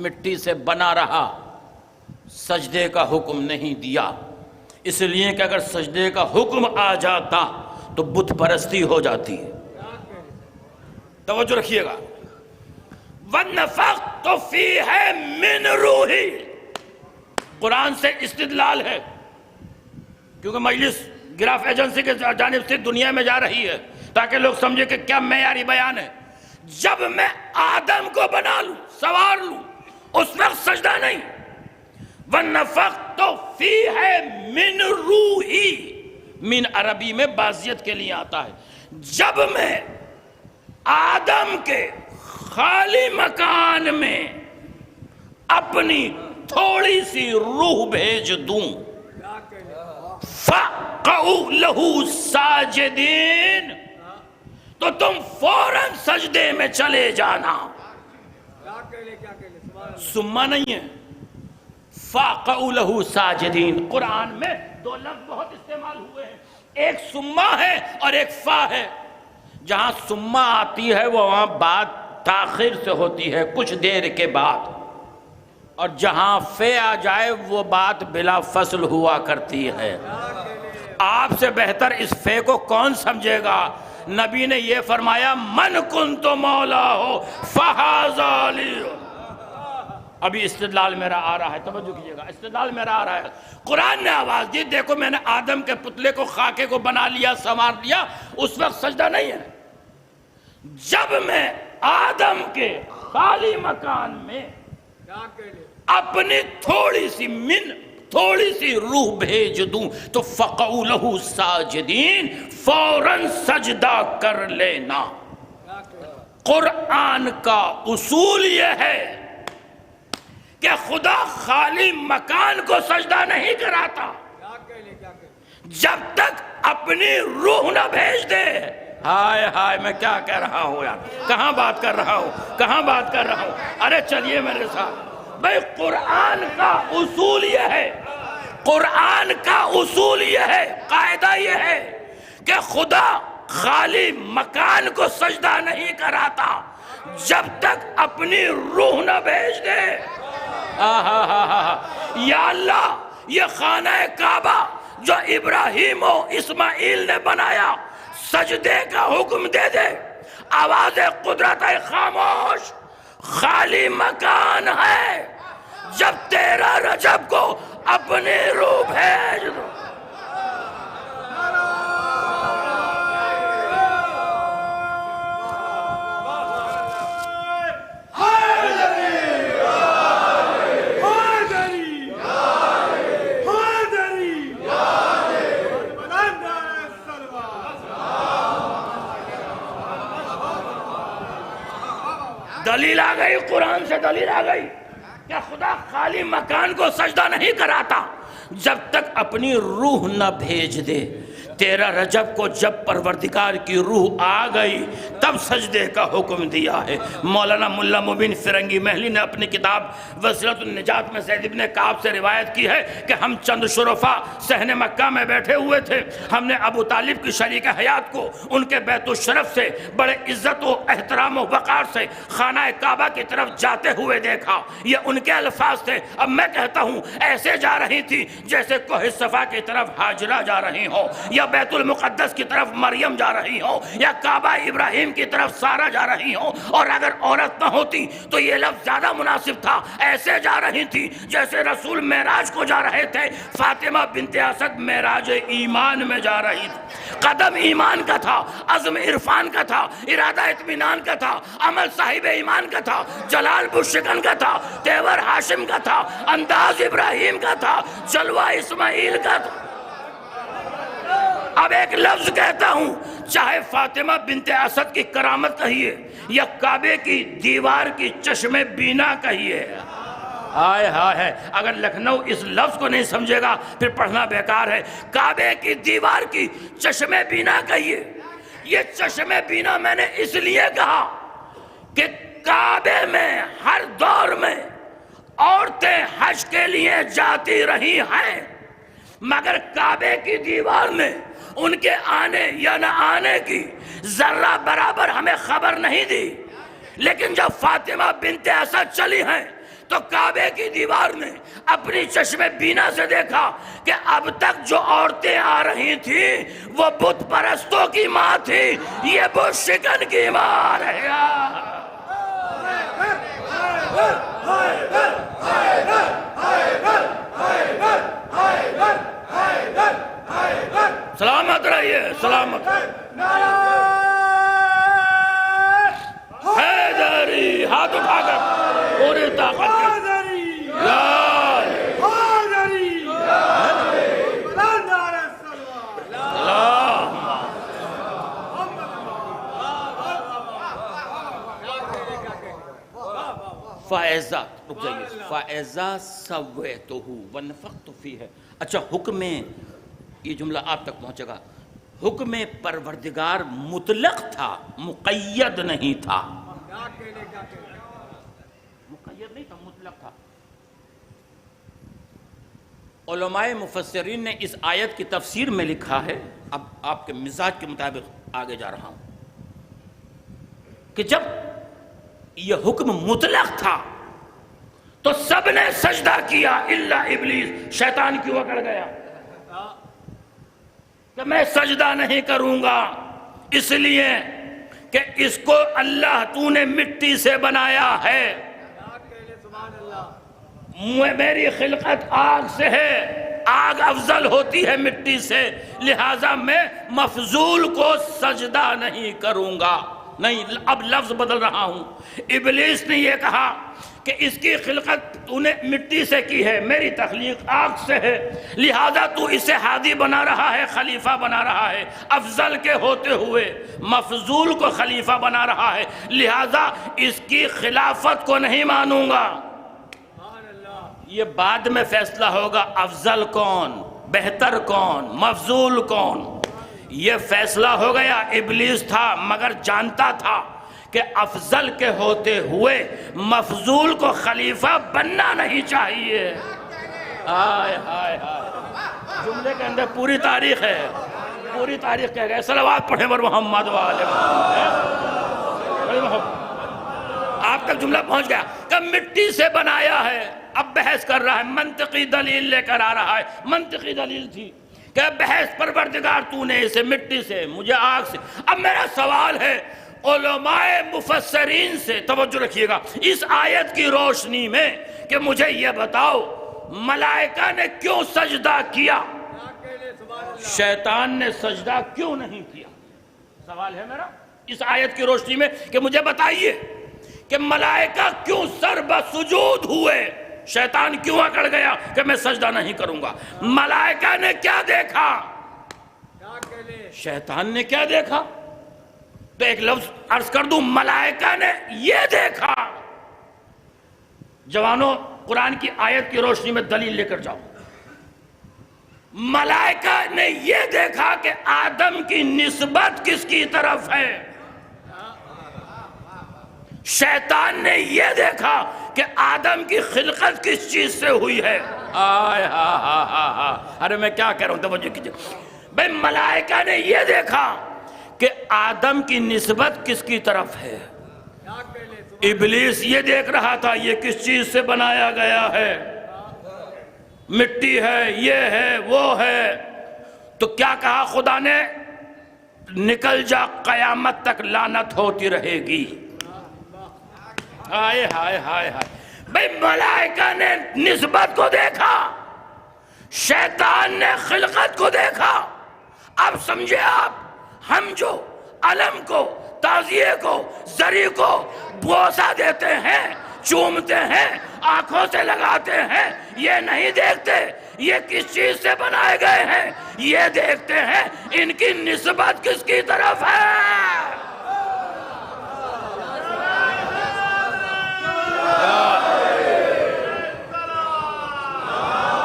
مٹی سے بنا رہا، سجدے کا حکم نہیں دیا، اس لیے کہ اگر سجدے کا حکم آ جاتا تو بت پرستی ہو جاتی ہے۔ توجہ رکھیے گا، وَنَفَخْتُ فِيهِ مِنْ رُوحِي، قرآن سے استدلال ہے، کیونکہ مجلس گراف ایجنسی کے جانب سے دنیا میں جا رہی ہے تاکہ لوگ سمجھے کہ کیا معیاری بیان ہے۔ جب میں آدم کو بنا لوں، سوار لوں، اس وقت سجدہ نہیں۔ وَنَفَخْتُ فِيهِ مِنْ رُوحِي، من عربی میں بعضیت کے لیے آتا ہے۔ جب میں آدم کے خالی مکان میں اپنی تھوڑی سی روح بھیج دوں، فَقَعُوا لَهُ سَاجِدِينَ، تو تم فوراً سجدے میں چلے جانا۔ سمہ نہیں ہے، فَقَعُوا لَهُ سَاجِدِينَ۔ قرآن میں دو لفظ بہت استعمال ہوئے ہیں، ایک سمہ ہے اور ایک فا ہے۔ جہاں سمہ آتی ہے وہ وہاں بات تاخیر سے ہوتی ہے، کچھ دیر کے بعد، اور جہاں فے آ جائے وہ بات بلا فصل ہوا کرتی ہے۔ آپ سے بہتر اس فے کو کون سمجھے گا؟ نبی نے یہ فرمایا من کنت مولا ہو فہذا علی. ابھی استدلال میرا آ رہا ہے، توجہ کیجئے گا، استدلال میرا آ رہا ہے. قرآن نے آواز دی، دیکھو میں نے آدم کے پتلے کو خاکے کو بنا لیا سنوار لیا، اس وقت سجدہ نہیں ہے. جب میں آدم کے خالی مکان میں اپنی تھوڑی سی روح بھیج دوں تو فقعوا لہ ساجدین، فوراً سجدہ کر لینا. قرآن کا اصول یہ ہے کہ خدا خالی مکان کو سجدہ نہیں کراتا جب تک اپنی روح نہ بھیج دے. ہائے ہائے میں کیا کہہ رہا ہوں یار، کہاں بات کر رہا ہوں. ارے چلیے میرے ساتھ. بھئی قرآن کا اصول یہ ہے، قاعدہ یہ ہے کہ خدا خالی مکان کو سجدہ نہیں کراتا جب تک اپنی روح نہ بھیج دے. یا اللہ یہ خانہ کعبہ جو ابراہیم و اسماعیل نے بنایا سجدے کا حکم دے دے. آواز قدرت ہے خاموش، خالی مکان ہے جب 13 رجب کو اپنی روح بھیج دو. دلیل آ گئی، قرآن سے دلیل آ گئی کہ خدا خالی مکان کو سجدہ نہیں کراتا جب تک اپنی روح نہ بھیج دے. 13 رجب کو جب پروردگار کی روح آ گئی تب سجدے کا حکم دیا ہے. مولانا ملا مبین فرنگی محلی نے اپنی کتاب وسیلۃ النجات میں زید بن کعب سے روایت کی ہے کہ ہم چند شرفاء صحن مکہ میں بیٹھے ہوئے تھے. ہم نے ابو طالب کی شریک حیات کو ان کے بیت الشرف سے بڑے عزت و احترام و وقار سے خانہ کعبہ کی طرف جاتے ہوئے دیکھا. یہ ان کے الفاظ تھے. اب میں کہتا ہوں ایسے جا رہی تھی جیسے کوہ صفا کی طرف ہاجرہ جا رہی ہو، یا بیت المقدس کی طرف مریم جا رہی ہو، یا کعبہ ابراہیم کی طرف سارہ جا رہی ہو. اور اگر عورت نہ ہوتی تو یہ لفظ زیادہ مناسب تھا، ایسے جا رہی تھی جیسے رسول معراج کو جا رہے تھے. فاطمہ بنت اسد معراج ایمان میں جا رہی تھی. قدم ایمان کا تھا، عزم عرفان کا تھا، ارادہ اطمینان کا تھا، عمل صاحب ایمان کا تھا، جلال بشکن کا تھا، تیور ہاشم کا تھا، انداز ابراہیم کا تھا، جلوہ اسماعیل کا تھا. اب ایک لفظ کہتا ہوں، چاہے فاطمہ بنت اسد کی کرامت کہیے یا کعبے کی دیوار کی چشم بینا کہیے. ہائے ہائے، اگر لکھنؤ اس لفظ کو نہیں سمجھے گا پھر پڑھنا بیکار ہے. کعبے کی دیوار کی چشم بینا کہیے. یہ چشم بینا میں نے اس لیے کہا کہ کعبے میں ہر دور میں عورتیں حج کے لیے جاتی رہی ہیں، مگر کعبے کی دیوار میں ان کے آنے یا نہ آنے کی ذرہ برابر ہمیں خبر نہیں دی. لیکن جب فاطمہ بنت اسد چلی ہیں تو کعبے کی دیوار میں اپنی چشم بینا سے دیکھا کہ اب تک جو عورتیں آ رہی تھیں وہ بت پرستوں کی ماں تھی، یہ بت شکن کی ماں ہے. سلامت رہیے، سلامت. حیدری، ہاتھ اٹھا کر پوری طاقت فَإِذَا رک جائیے فَإِذَا سَوَّيْتُهُ وَنَفَخْتُ فِيهِ. اچھا، حکم، یہ جملہ آپ تک پہنچے گا. حکم پروردگار مطلق تھا، مقید نہیں تھا. مقید نہیں تھا، مطلق تھا. علماء مفسرین نے اس آیت کی تفسیر میں لکھا ہے، اب آپ کے مزاج کے مطابق آگے جا رہا ہوں، کہ جب یہ حکم مطلق تھا تو سب نے سجدہ کیا الا ابلیس. شیطان کیوں اکڑ گیا کہ میں سجدہ نہیں کروں گا؟ اس لیے کہ اس کو اللہ تو نے مٹی سے بنایا ہے، میری خلقت آگ سے ہے، آگ افضل ہوتی ہے مٹی سے، لہٰذا میں مفضول کو سجدہ نہیں کروں گا۔ نہیں، اب لفظ بدل رہا ہوں۔ ابلیس نے یہ کہا کہ اس کی خلقت تو نے مٹی سے کی ہے، میری تخلیق آگ سے ہے، لہذا تو اسے ہادی بنا رہا ہے، خلیفہ بنا رہا ہے، افضل کے ہوتے ہوئے مفضول کو خلیفہ بنا رہا ہے، لہذا اس کی خلافت کو نہیں مانوں گا۔ یہ بعد میں فیصلہ ہوگا افضل کون، بہتر کون، مفضول کون، یہ فیصلہ ہو گیا۔ ابلیس تھا مگر جانتا تھا کہ افضل کے ہوتے ہوئے مفضول کو خلیفہ بننا نہیں چاہیے۔ ہائے ہائے ہائے، جملے کے اندر پوری تاریخ ہے، پوری تاریخ کہہ گئے۔ صلوات پڑھیں بر محمد وآل محمد۔ آپ تک جملہ پہنچ گیا کہ مٹی سے بنایا ہے۔ اب بحث کر رہا ہے، منطقی دلیل لے کر آ رہا ہے۔ منطقی دلیل تھی کہ بحث پروردگار تو نے اسے مٹی سے، مجھے آگ سے۔ اب میرا سوال ہے علماء مفسرین سے، توجہ رکھیے گا اس آیت کی روشنی میں، کہ مجھے یہ بتاؤ ملائکہ نے کیوں سجدہ کیا، شیطان نے سجدہ کیوں نہیں کیا؟ سوال ہے میرا اس آیت کی روشنی میں کہ مجھے بتائیے کہ ملائکہ کیوں سر بسجود ہوئے، شیطان کیوں اکڑ گیا کہ میں سجدہ نہیں کروں گا؟ ملائکہ نے کیا دیکھا، شیطان نے کیا دیکھا؟ تو ایک لفظ عرض کر دوں، ملائکہ نے یہ دیکھا۔ جوانوں قرآن کی آیت کی روشنی میں دلیل لے کر جاؤ۔ ملائکہ نے یہ دیکھا کہ آدم کی نسبت کس کی طرف ہے، شیطان نے یہ دیکھا کہ آدم کی خلقت کس چیز سے ہوئی ہے۔ آئے ارے میں کیا کہہ رہا ہوں، توجہ کیجئے بھئی، ملائکہ نے یہ دیکھا کہ آدم کی نسبت کس کی طرف ہے۔ ابلیس یہ دیکھ رہا تھا یہ کس چیز سے بنایا گیا ہے، مٹی ہے، یہ ہے، وہ ہے۔ تو کیا کہا خدا نے؟ نکل جا، قیامت تک لعنت ہوتی رہے گی۔ ہائے ہائے ہائے ہائے، بھئی ملائکہ نے نسبت کو دیکھا، شیطان نے خلقت کو دیکھا۔ اب سمجھے آپ، ہم جو علم کو، تعزیے کو، زری کو بوسہ دیتے ہیں، چومتے ہیں، آنکھوں سے لگاتے ہیں، یہ نہیں دیکھتے یہ کس چیز سے بنائے گئے ہیں، یہ دیکھتے ہیں ان کی نسبت کس کی طرف ہے۔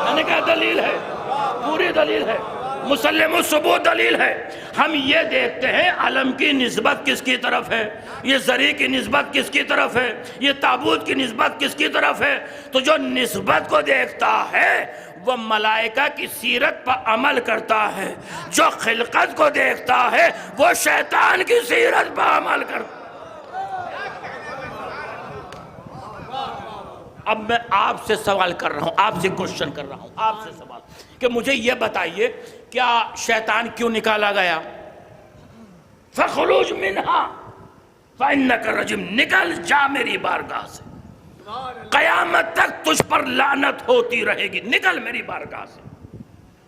میں نے کہا دلیل ہے، پوری دلیل ہے، مسلم الثبوت دلیل ہے۔ ہم یہ دیکھتے ہیں علم کی نسبت کس کی طرف ہے، یہ زری کی نسبت کس کی طرف ہے، یہ تابوت کی نسبت کس کی طرف ہے۔ تو جو نسبت کو دیکھتا ہے وہ ملائکہ کی سیرت پر عمل کرتا ہے، جو خلقت کو دیکھتا ہے وہ شیطان کی سیرت پر عمل کرتا ہے۔ اب میں آپ سے سوال کر رہا ہوں، آپ سے کوشچن کر رہا ہوں، آپ سے سوال کہ مجھے یہ بتائیے کیا شیطان کیوں نکالا گیا؟ فَخْرُجْ مِنْهَا فَإِنَّكَ رَجِمٌ، نکل جا میری بارگاہ سے، قیامت تک تجھ پر لعنت ہوتی رہے گی، نکل میری بارگاہ سے۔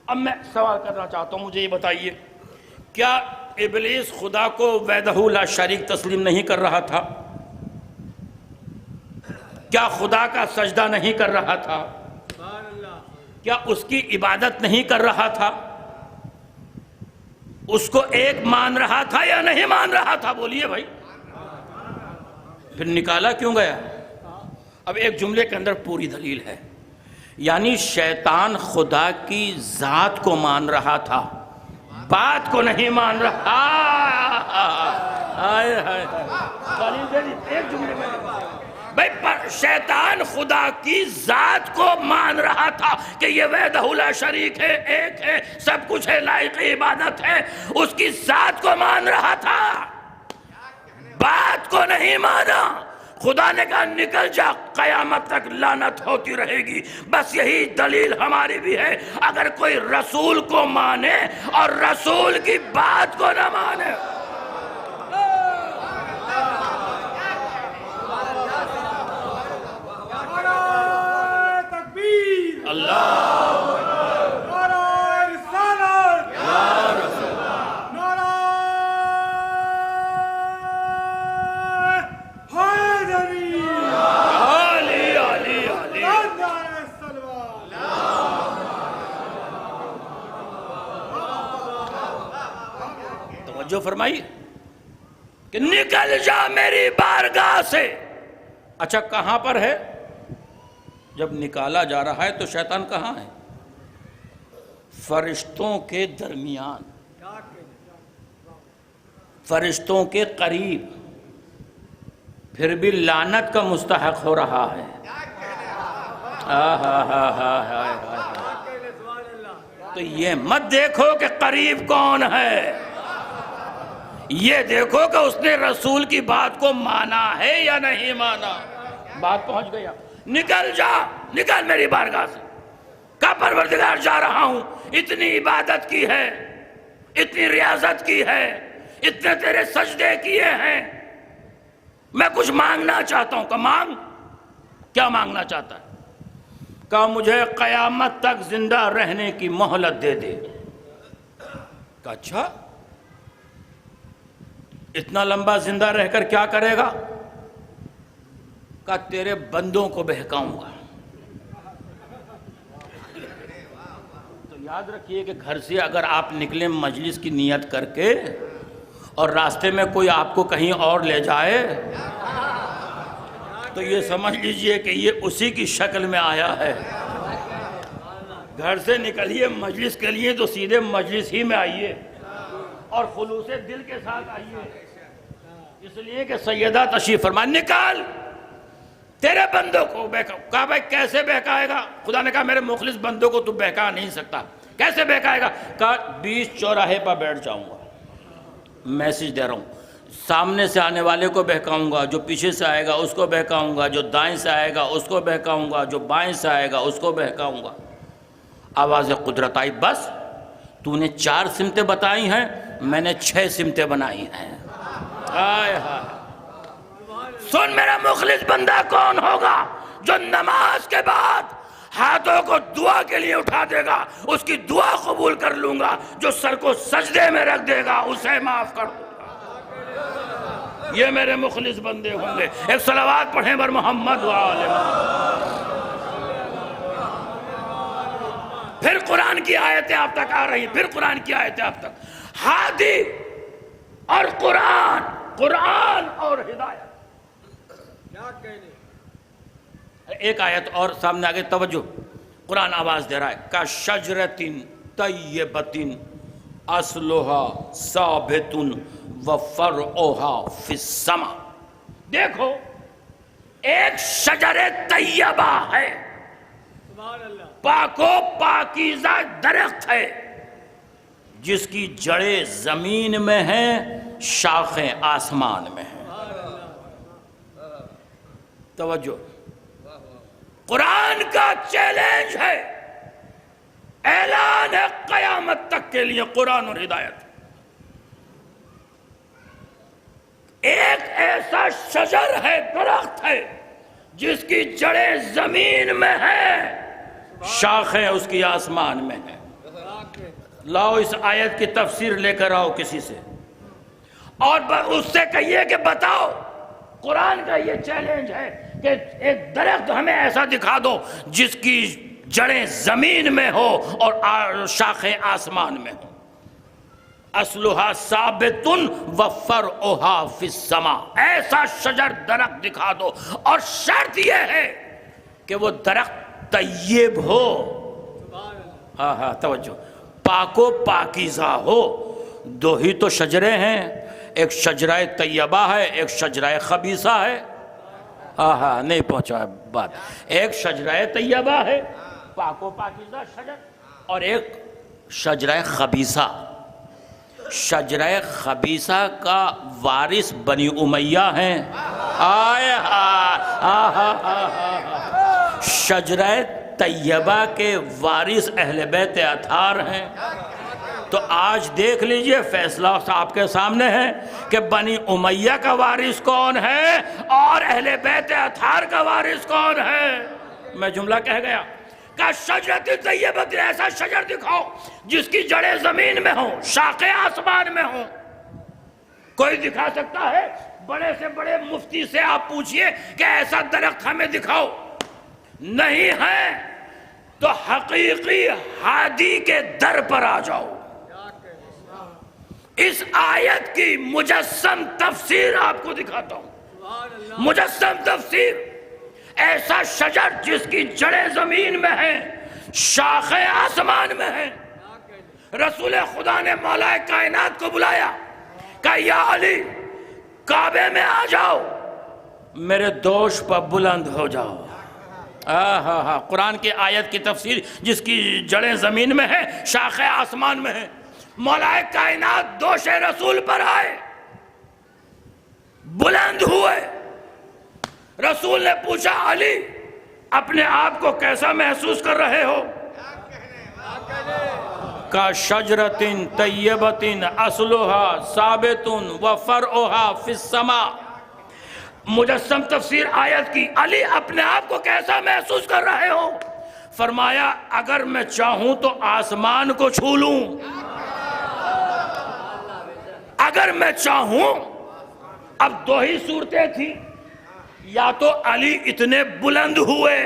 اب میں سوال کرنا چاہتا ہوں، مجھے یہ بتائیے کیا ابلیس خدا کو وحدہ لا شریک تسلیم نہیں کر رہا تھا؟ کیا خدا کا سجدہ نہیں کر رہا تھا؟ کیا اس کی عبادت نہیں کر رہا تھا؟ اس کو ایک مان رہا تھا یا نہیں مان رہا تھا؟ بولیے بھائی، پھر نکالا کیوں گیا؟ اب ایک جملے کے اندر پوری دلیل ہے، یعنی شیطان خدا کی ذات کو مان رہا تھا، بات کو نہیں مان رہا۔ دلیل دے دی ایک جملے میں بھائی، شیطان خدا کی ذات کو مان رہا تھا کہ یہ وحدہ لا شریک ہے، ایک ہے، سب کچھ ہے، لائق عبادت ہے، اس کی ذات کو مان رہا تھا، بات کو نہیں مانا۔ خدا نے کہا نکل جا، قیامت تک لعنت ہوتی رہے گی۔ بس یہی دلیل ہماری بھی ہے، اگر کوئی رسول کو مانے اور رسول کی بات کو نہ مانے، توجہ فرمائی کہ نکل جا میری بارگاہ سے. اچھا کہاں پر ہے؟ جب نکالا جا رہا ہے تو شیطان کہاں ہے؟ فرشتوں کے درمیان، فرشتوں کے قریب، پھر بھی لعنت کا مستحق ہو رہا ہے. تو یہ مت دیکھو کہ قریب کون ہے، یہ دیکھو کہ اس نے رسول کی بات کو مانا ہے یا نہیں مانا. بات پہنچ گیا. نکل جا، نکل میری بارگاہ سے. کا پروردگار جا رہا ہوں، اتنی عبادت کی ہے، اتنی ریاضت کی ہے، اتنے تیرے سجدے کیے ہیں، میں کچھ مانگنا چاہتا ہوں. کہ مانگ. کیا مانگنا چاہتا ہے؟ کہ مجھے قیامت تک زندہ رہنے کی مہلت دے دے. کہ اچھا اتنا لمبا زندہ رہ کر کیا کرے گا؟ کہ تیرے بندوں کو بہکاؤں گا. تو یاد رکھیے کہ گھر سے اگر آپ نکلیں مجلس کی نیت کر کے اور راستے میں کوئی آپ کو کہیں اور لے جائے تو یہ سمجھ لیجئے کہ یہ اسی کی شکل میں آیا ہے. گھر سے نکلیے مجلس کے لیے تو سیدھے مجلس ہی میں آئیے اور خلوص دل کے ساتھ آئیے. اس لیے کہ سیدہ تشریف فرمائیں نکال تیرے بندوں کو بہکا. کہا بھائی کیسے بہکائے گا؟ خدا نے کہا میرے مخلص بندوں کو تو بہکا نہیں سکتا. کیسے بہکائے گا؟ کہا 20 چوراہے پر بیٹھ جاؤں گا، میسج دے رہا ہوں، سامنے سے آنے والے کو بہکاؤں گا، جو پیچھے سے آئے گا اس کو بہکاؤں گا، جو دائیں سے آئے گا اس کو بہکاؤں گا، جو بائیں سے آئے گا اس کو بہکاؤں گا. آواز قدرت آئی. بس تو نے 4 سمتیں بتائی ہیں، میں نے 6 سمتیں بنائی ہیں. سن میرا مخلص بندہ کون ہوگا؟ جو نماز کے بعد ہاتھوں کو دعا کے لیے اٹھا دے گا، اس کی دعا قبول کر لوں گا. جو سر کو سجدے میں رکھ دے گا اسے معاف کر دوں گا. یہ میرے مخلص بندے ہوں گے. ایک صلوات پڑھیں بر محمد وآل محمد. پھر قرآن کی آیتیں آپ تک آ رہی ہیں، پھر قرآن کی آیتیں آپ تک. ہادی اور قرآن، قرآن اور ہدایت. ایک آیت اور سامنے آگے توجہ. قرآن آواز دے رہا ہے کا شجرۃ طیبۃ اصلها ثابت وفرعها فی السماء. دیکھو ایک شجر طیبہ ہے، پاک و پاکیزہ درخت ہے جس کی جڑیں زمین میں ہیں، شاخیں آسمان میں ہیں. توجہ. قرآن کا چیلنج ہے، اعلان ہے قیامت تک کے لیے قرآن اور ہدایت. ایک ایسا شجر ہے، درخت ہے جس کی جڑیں زمین میں ہیں، شاخیں اس کی آسمان میں ہیں. لاؤ اس آیت کی تفسیر لے کر آؤ کسی سے اور اس سے کہیے کہ بتاؤ. قرآن کا یہ چیلنج ہے کہ ایک درخت ہمیں ایسا دکھا دو جس کی جڑیں زمین میں ہو اور شاخیں آسمان میں ہو. اصلها ثابت وفرعها فی السماء. ایسا شجر درخت دکھا دو اور شرط یہ ہے کہ وہ درخت طیب ہو. ہاں توجہ. پاک و پاکیزہ ہو. دو ہی تو شجرے ہیں، ایک شجرہ طیبہ ہے، ایک شجرہ خبیثہ ہے. نہیں پہنچا بات. ایک شجرہ طیبہ ہے، پاک و پاکیزہ شجر، اور ایک شجرہ خبیثہ. شجرہ خبیثہ کا وارث بنی امیہ ہیں. شجرہ طیبہ کے وارث اہل بیت اطہار ہیں. تو آج دیکھ لیجئے فیصلہ آپ کے سامنے ہے کہ بنی امیہ کا وارث کون ہے اور اہل بیت اطہار کا وارث کون ہے. میں جملہ کہہ گیا کا شجرۃ طیبۃ، ایسا شجر دکھاؤ جس کی جڑیں زمین میں ہوں، شاخیں آسمان میں ہوں۔ کوئی دکھا سکتا ہے؟ بڑے سے بڑے مفتی سے آپ پوچھئے کہ ایسا درخت ہمیں دکھاؤ، نہیں ہے تو حقیقی ہادی کے در پر آ جاؤ۔ اس آیت کی مجسم تفسیر آپ کو دکھاتا ہوں۔ مجسم تفسیر، ایسا شجر جس کی جڑیں زمین میں ہیں، شاخیں آسمان میں ہیں۔ رسول خدا نے مولا کائنات کو بلایا، کہا یا علی کعبے میں آ جاؤ، میرے دوش پر بلند ہو جاؤ۔ قرآن کی آیت کی تفسیر، جس کی جڑیں زمین میں ہیں، شاخیں آسمان میں ہیں۔ مولا کائنات دوش رسول پر آئے، بلند ہوئے۔ رسول نے پوچھا علی اپنے آپ کو کیسا محسوس کر رہے ہو؟ کا شجرۃ طیبۃ اصلھا ثابت وفرعھا فی السماء۔ مجسم تفسیر آیت کی، علی اپنے آپ کو کیسا محسوس کر رہے ہو؟ فرمایا اگر میں چاہوں تو آسمان کو چھو لوں، اگر میں چاہوں۔ اب دو ہی صورتیں تھیں، یا تو علی اتنے بلند ہوئے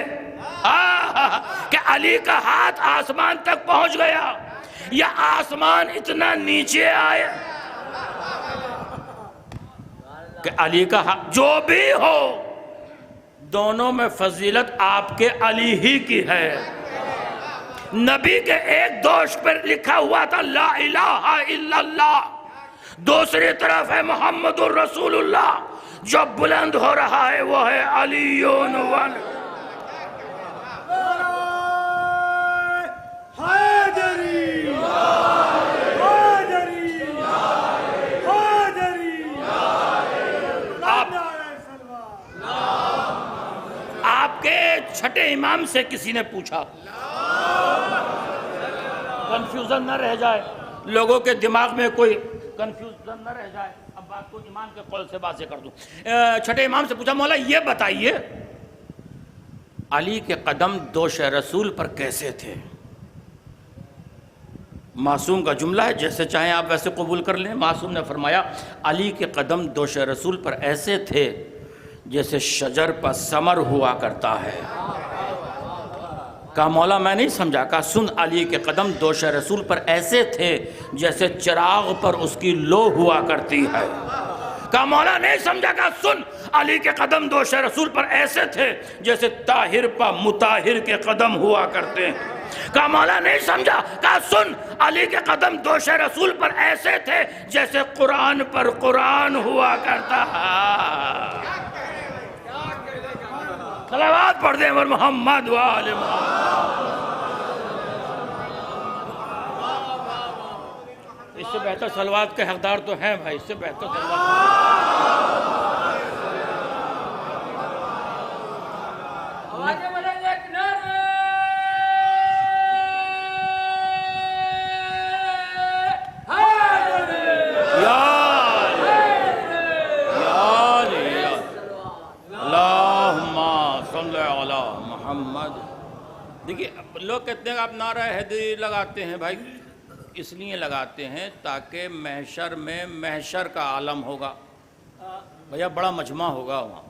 کہ علی کا ہاتھ آسمان تک پہنچ گیا، یا آسمان اتنا نیچے آئے کہ علی کا ہاتھ، جو بھی ہو دونوں میں فضیلت آپ کے علی ہی کی ہے۔ نبی کے ایک دوش پر لکھا ہوا تھا لا الہ الا اللہ، دوسری طرف ہے محمد الرسول اللہ۔ جو بلند ہو رہا ہے وہ ہے علی ون۔ آپ کے چھٹے امام سے کسی نے پوچھا، کنفیوژن نہ رہ جائے، لوگوں کے دماغ میں کوئی کنفیوژن نہ رہ جائے، اب بات کو امام کے قول سے واضح کر دوں۔ چھٹے امام سے پوچھا مولا یہ بتائیے علی کے قدم دوش رسول پر کیسے تھے؟ معصوم کا جملہ ہے، جیسے چاہیں آپ ویسے قبول کر لیں۔ معصوم نے فرمایا علی کے قدم دوش رسول پر ایسے تھے جیسے شجر پر ثمر ہوا کرتا ہے۔ کہا مولا میں نہیں سمجھا۔ کہا سن، علی کے قدم دوش رسول پر ایسے تھے جیسے چراغ پر اس کی لو ہوا کرتی ہے۔ کہا مولا نہیں سمجھا۔ کہا سن، علی کے قدم دوش رسول پر ایسے تھے جیسے طاہر پر مطہر کے قدم ہوا کرتے ہیں۔ کہا مولا نہیں سمجھا۔ کہا سن، علی کے قدم دوش رسول پر ایسے تھے جیسے قرآن پر قرآن ہوا کرتا ہے۔ صلوات پڑھ دیں محمد و آل محمد۔ اس سے بہتر صلوات کے حقدار تو ہیں بھائی، اس سے بہتر محمد۔ دیکھیے لوگ کہتے ہیں کہ آپ نعرہ حیدری لگاتے ہیں، بھائی اس لیے لگاتے ہیں تاکہ محشر میں محشر کا عالم ہوگا، بھیا بڑا مجمع ہوگا وہاں،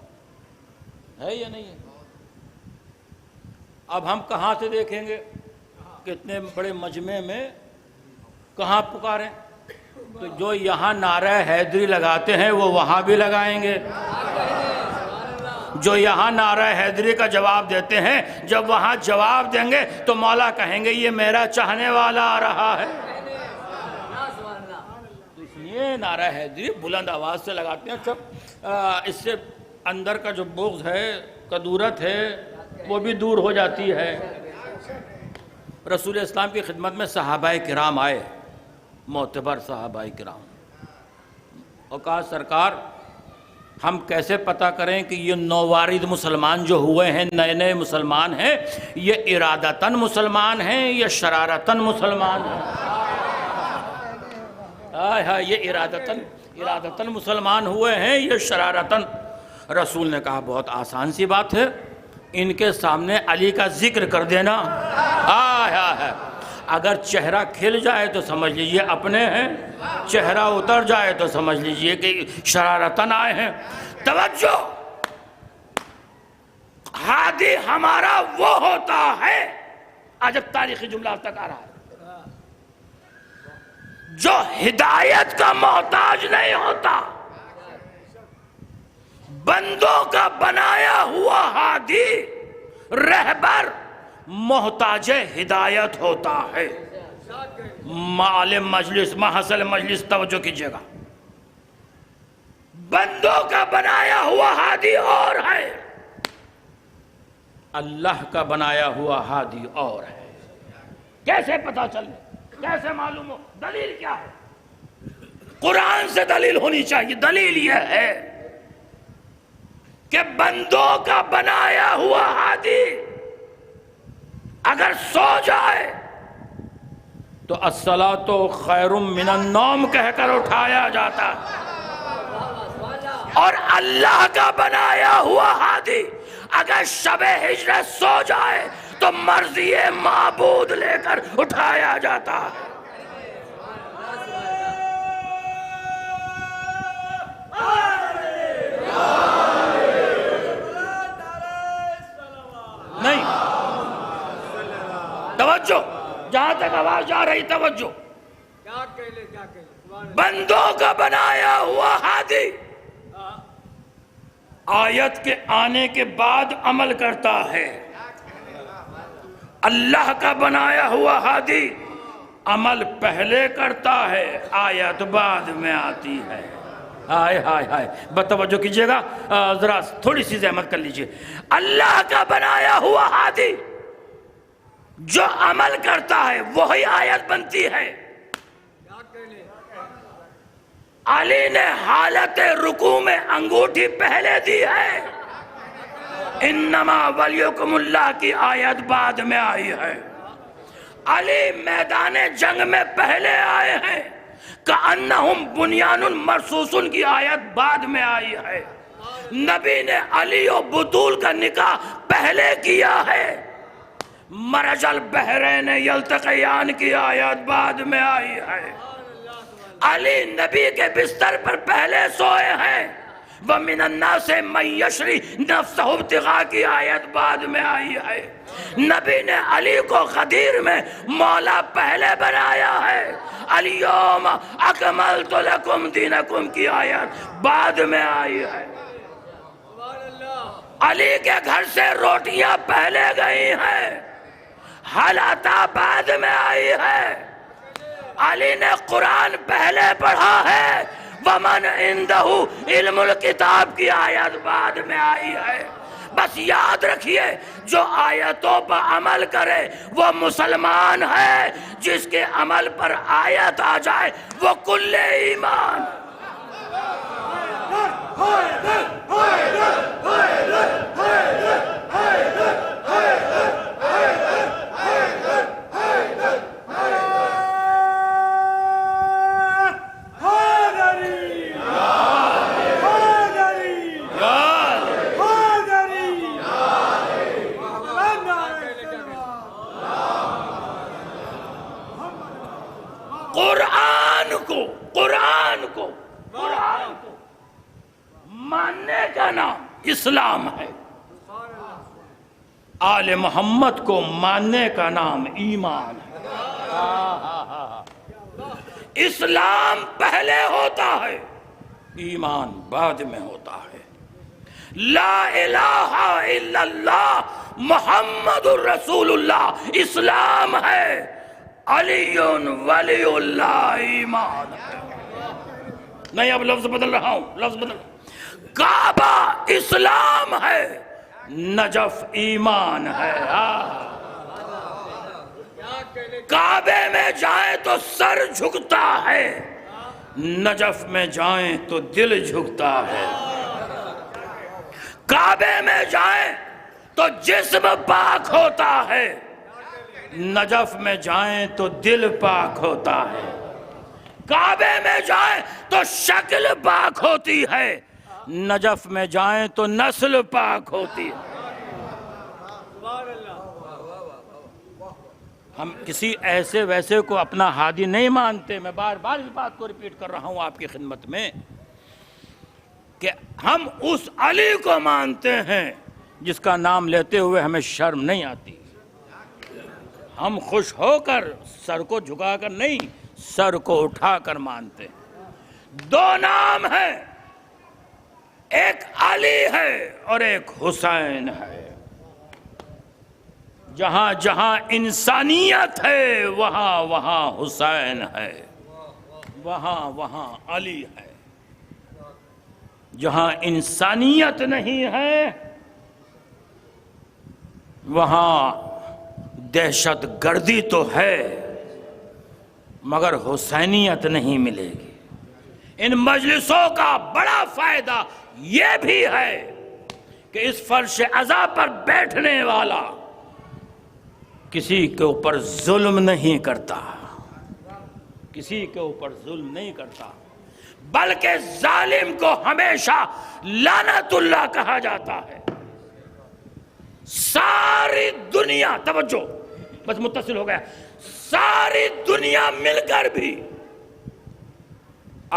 ہے یا نہیں ہے؟ اب ہم کہاں سے دیکھیں گے کتنے بڑے مجمع میں کہاں پکاریں؟ تو جو یہاں نعرہ حیدری لگاتے ہیں وہ وہاں بھی لگائیں گے، جو یہاں نعرہ حیدری کا جواب دیتے ہیں جب وہاں جواب دیں گے تو مولا کہیں گے یہ میرا چاہنے والا آ رہا ہے۔ تو اس لیے نعرہ حیدری بلند آواز سے لگاتے ہیں، سب اس سے اندر کا جو بغض ہے، کدورت ہے، وہ بھی دور ہو جاتی ہے۔ رسول اسلام کی خدمت میں صحابہ کرام آئے، معتبر صحابہ کرام، اور کہا سرکار ہم کیسے پتہ کریں کہ یہ نووارد مسلمان جو ہوئے ہیں، نئے نئے مسلمان ہیں، یہ ارادتاً مسلمان ہیں یا شرارتاً مسلمان ہیں؟ یہ ارادتاً مسلمان ہوئے ہیں یا شرارتاً؟ رسول نے کہا بہت آسان سی بات ہے، ان کے سامنے علی کا ذکر کر دینا ہے۔ اگر چہرہ کھل جائے تو سمجھ لیجئے اپنے ہیں، چہرہ اتر جائے تو سمجھ لیجئے کہ شرارتاً آئے ہیں۔ توجہ، ہادی ہمارا وہ ہوتا ہے، عجب تاریخی جملہ اب تک آ رہا ہے، جو ہدایت کا محتاج نہیں ہوتا، بندوں کا بنایا ہوا ہادی رہبر محتاج ہدایت ہوتا ہے۔ معلم مجلس، محصل مجلس توجہ کیجئے گا، بندوں کا بنایا ہوا ہادی اور ہے، اللہ کا بنایا ہوا ہادی اور ہے۔ کیسے پتا چلے، کیسے معلوم ہو؟ دلیل کیا ہے؟ قرآن سے دلیل ہونی چاہیے۔ دلیل یہ ہے کہ بندوں کا بنایا ہوا ہادی اگر سو جائے تو الصلاۃ خیر من النوم کہہ کر اٹھایا جاتا ہے، اور اللہ کا بنایا ہوا ہادی اگر شب ہجرت سو جائے تو مرضی معبود لے کر اٹھایا جاتا ہے۔ نہیں، توجہ، جہاں تک آواز جا رہی توجہ، بندوں کا بنایا ہوا ہادی آیت کے آنے کے بعد عمل کرتا ہے، اللہ کا بنایا ہوا ہادی عمل پہلے کرتا ہے، آیت بعد میں آتی ہے۔ ہائے ہائے ہائے، بتوجہ کیجئے گا، ذرا تھوڑی سی زحمت کر لیجئے۔ اللہ کا بنایا ہوا ہادی جو عمل کرتا ہے وہی آیت بنتی ہے۔ علی نے حالت رکوع میں انگوٹھی پہلے دی ہے، انما ولیکم اللہ کی آیت بعد میں آئی ہے۔ علی میدان جنگ میں پہلے آئے ہیں، کأنہم بنیان مرصوص کی آیت بعد میں آئی ہے۔ نبی نے علی و بطول کا نکاح پہلے کیا ہے، مرج البحرین یلتقیان کی آیت بعد میں آئی ہے۔ علی نبی کے بستر پر پہلے سوئے ہیں، وَمِنَ النَّاسِ مَن يَشْرِي نَفْسَهُ ابْتِغَاءَ کی آیت بعد میں آئی ہے۔ نبی نے علی کو غدیر میں مولا پہلے بنایا ہے، الْيَوْمَ أَكْمَلْتُ لَكُمْ دِينَكُمْ کی آیت بعد میں آئی ہے۔ علی کے گھر سے روٹیاں پہلے گئی ہیں، حالاتہ بعد میں آئی ہے۔ علی نے قرآن پہلے پڑھا ہے، وَمَنْ عِنْدَهُ عِلْمُ الْكِتَابِ کی آیت بعد میں آئی ہے۔ بس یاد رکھیے، جو آیتوں پر عمل کرے وہ مسلمان ہے، جس کے عمل پر آیت آ جائے وہ کل ایمان۔ قرآن کو ماننے کا نام اسلام ہے، آل محمد کو ماننے کا نام ایمان ہے۔ اسلام پہلے ہوتا ہے، ایمان بعد میں ہوتا ہے۔ لا الہ الا اللہ محمد الرسول اللہ اسلام ہے، علی ولی اللہ ایمان ہے۔ نہیں، اب لفظ بدل رہا ہوں، لفظ بدل۔ کعبہ اسلام ہے، نجف ایمان ہے۔ کعبے میں جائیں تو سر جھکتا ہے، نجف میں جائیں تو دل جھکتا ہے۔ کعبے میں جائیں تو جسم پاک ہوتا ہے، نجف میں جائیں تو دل پاک ہوتا ہے۔ کعبے میں جائیں تو شکل پاک ہوتی ہے، نجف میں جائیں تو نسل پاک ہوتی ہے۔ ہم کسی ایسے ویسے کو اپنا ہادی نہیں مانتے. میں بار بار اس بات کو ریپیٹ کر رہا ہوں آپ کی خدمت میں کہ ہم اس علی کو مانتے ہیں جس کا نام لیتے ہوئے ہمیں شرم نہیں آتی. ہم خوش ہو کر سر کو جھکا کر نہیں، سر کو اٹھا کر مانتے ہیں. دو نام ہیں، ایک علی ہے اور ایک حسین ہے. جہاں جہاں انسانیت ہے وہاں وہاں حسین ہے، وہاں وہاں علی ہے. جہاں انسانیت نہیں ہے وہاں دہشت گردی تو ہے مگر حسینیت نہیں ملے گی. ان مجلسوں کا بڑا فائدہ یہ بھی ہے کہ اس فرش عزا پر بیٹھنے والا کسی کے اوپر ظلم نہیں کرتا، کسی کے اوپر ظلم نہیں کرتا، بلکہ ظالم کو ہمیشہ لعنت اللہ کہا جاتا ہے. ساری دنیا، توجہ بس متصل ہو گیا، ساری دنیا مل کر بھی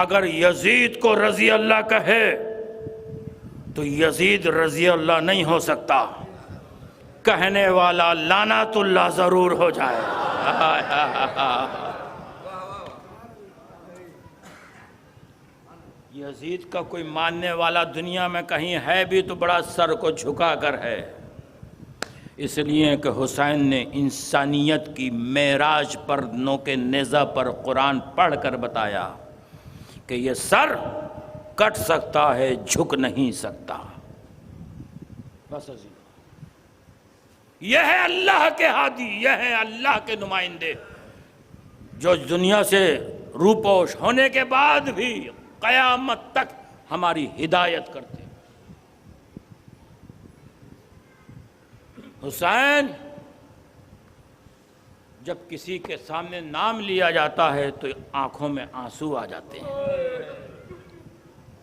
اگر یزید کو رضی اللہ کہے تو یزید رضی اللہ نہیں ہو سکتا، کہنے والا لعنت اللہ ضرور ہو جائے. یزید کا کوئی ماننے والا دنیا میں کہیں ہے بھی تو بڑا سر کو جھکا کر ہے. اس لیے کہ حسین نے انسانیت کی معراج پر نوک نیزہ پر قرآن پڑھ کر بتایا کہ یہ سر کٹ سکتا ہے، جھک نہیں سکتا. بس عزیز، یہ ہے اللہ کے ہادی، یہ ہے اللہ کے نمائندے جو دنیا سے روپوش ہونے کے بعد بھی قیامت تک ہماری ہدایت کرتے. حسین جب کسی کے سامنے نام لیا جاتا ہے تو آنکھوں میں آنسو آ جاتے ہیں.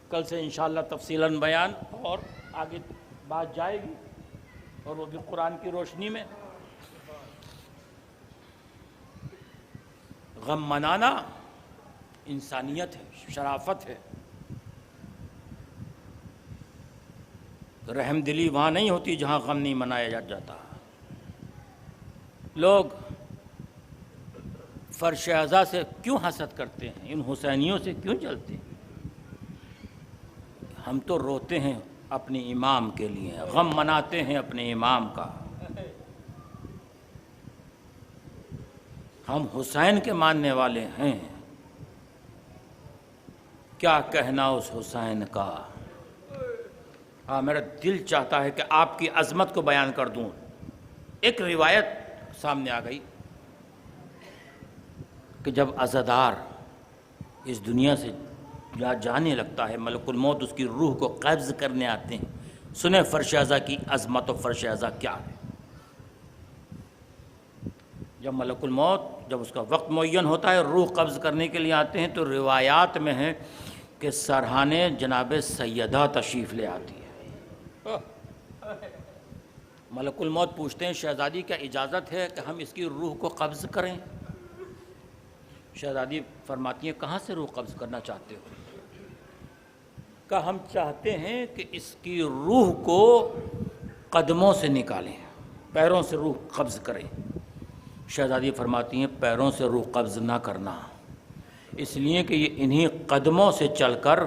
کل سے انشاءاللہ تفصیلاً بیان اور آگے بات جائے گی، اور وہ بھی قرآن کی روشنی میں. غم منانا انسانیت ہے، شرافت ہے. رحم دلی وہاں نہیں ہوتی جہاں غم نہیں منایا جاتا. لوگ فرش عزا سے کیوں حسد کرتے ہیں، ان حسینیوں سے کیوں جلتے ہیں؟ ہم تو روتے ہیں اپنے امام کے لیے، غم مناتے ہیں اپنے امام کا. ہم حسین کے ماننے والے ہیں. کیا کہنا اس حسین کا. میرا دل چاہتا ہے کہ آپ کی عظمت کو بیان کر دوں. ایک روایت سامنے آ گئی کہ جب عزادار اس دنیا سے جانے لگتا ہے، ملک الموت اس کی روح کو قبض کرنے آتے ہیں. سنیں فرش عزا کی عظمت و فرش عزا کیا ہے. جب ملک الموت، جب اس کا وقت معین ہوتا ہے، روح قبض کرنے کے لیے آتے ہیں، تو روایات میں ہے کہ سرحانے جناب سیدہ تشریف لے آتی ہے. ملک الموت پوچھتے ہیں شہزادی کیا اجازت ہے کہ ہم اس کی روح کو قبض کریں؟ شہزادی فرماتی ہیں کہاں سے روح قبض کرنا چاہتے ہو؟ کہ ہم چاہتے ہیں کہ اس کی روح کو قدموں سے نکالیں، پیروں سے روح قبض کریں. شہزادی فرماتی ہیں پیروں سے روح قبض نہ کرنا، اس لیے کہ یہ انہی قدموں سے چل کر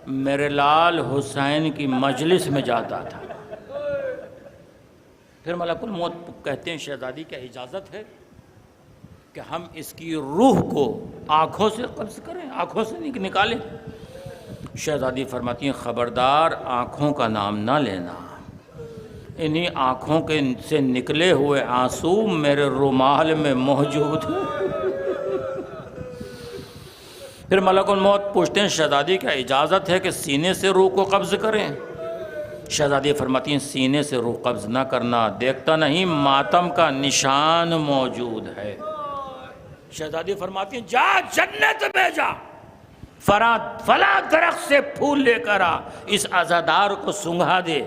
میرے لال حسین کی مجلس میں جاتا تھا. پھر ملک الموت کہتے ہیں شہزادی کیا اجازت ہے کہ ہم اس کی روح کو آنکھوں سے قبض کریں، آنکھوں سے نکالیں؟ شہزادی فرماتی ہیں خبردار آنکھوں کا نام نہ لینا، انہی آنکھوں کے سے نکلے ہوئے آنسو میرے رومال میں موجود ہیں. پھر ملک الموت پوچھتے ہیں شہزادی کیا اجازت ہے کہ سینے سے روح کو قبض کریں؟ شہزادی فرماتی ہیں سینے سے روح قبض نہ کرنا، دیکھتا نہیں ماتم کا نشان موجود ہے. شہزادی فرماتی ہیں جا جنت میں جا، فلاں درخت سے پھول لے کر آ، اس عزادار کو سنگھا دے،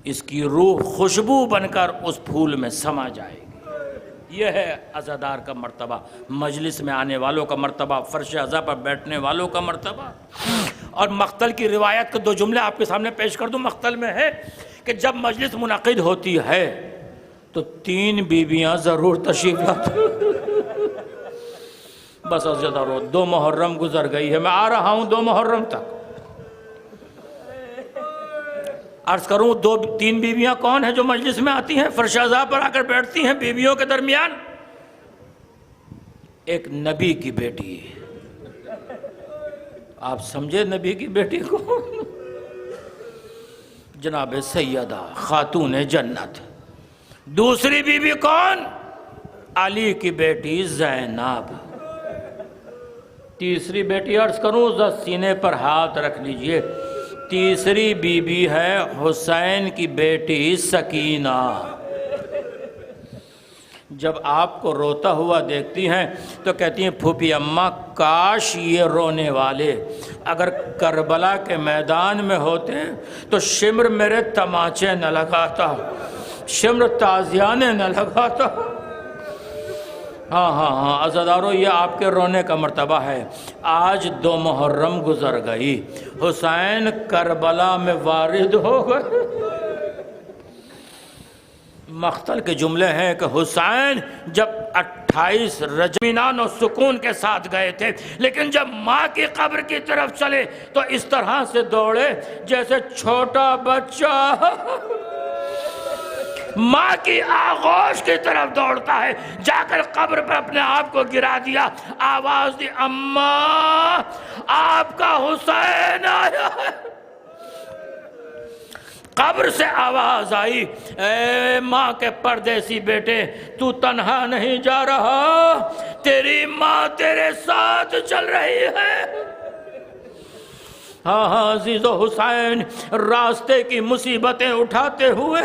اس کی روح خوشبو بن کر اس پھول میں سما جائے گی. یہ ہے عزادار کا مرتبہ، مجلس میں آنے والوں کا مرتبہ، فرش عزا پر بیٹھنے والوں کا مرتبہ۔ اور مقتل کی روایت کے 2 جملے آپ کے سامنے پیش کر دوں۔ مقتل میں ہے کہ جب مجلس منعقد ہوتی ہے تو 3 بیویاں ضرور تشریف لاتی۔ بس عزادارو 2 محرم گزر گئی ہے، میں آ رہا ہوں 2 محرم تک۔ عرض کروں 2-3 بیویاں کون ہیں جو مجلس میں آتی ہیں، فرش عزا پر آ کر بیٹھتی ہیں؟ بیویوں کے درمیان ایک نبی کی بیٹی، آپ سمجھے نبی کی بیٹی کو؟ جناب سیدہ خاتون جنت۔ دوسری بیوی کون؟ علی کی بیٹی زینب۔ تیسری بیٹی عرض کروں، ذرا سینے پر ہاتھ رکھ لیجئے، تیسری بیوی ہے حسین کی بیٹی سکینہ۔ جب آپ کو روتا ہوا دیکھتی ہیں تو کہتی ہیں پھوپھی اماں کاش یہ رونے والے اگر کربلا کے میدان میں ہوتے تو شمر میرے تماچے نہ لگاتا، شمر تازیانے نہ لگاتا۔ ہاں عزادارو یہ آپ کے رونے کا مرتبہ ہے۔ آج 2 محرم گزر گئی، حسین کربلا میں وارد ہو گئے۔ مقتل کے جملے ہیں کہ حسین جب 28 اطمینان و سکون کے ساتھ گئے تھے، لیکن جب ماں کی قبر کی طرف چلے تو اس طرح سے دوڑے جیسے چھوٹا بچہ ماں کی آغوش کی طرف دوڑتا ہے۔ جا کر قبر پر اپنے آپ کو گرا دیا، آواز دی اماں آپ کا حسین آیا ہے۔ قبر سے آواز آئی، اے ماں کے پردیسی بیٹے تو تنہا نہیں جا رہا، تیری ماں تیرے ساتھ چل رہی ہے۔ ہاں عزیزو حسین راستے کی مصیبتیں اٹھاتے ہوئے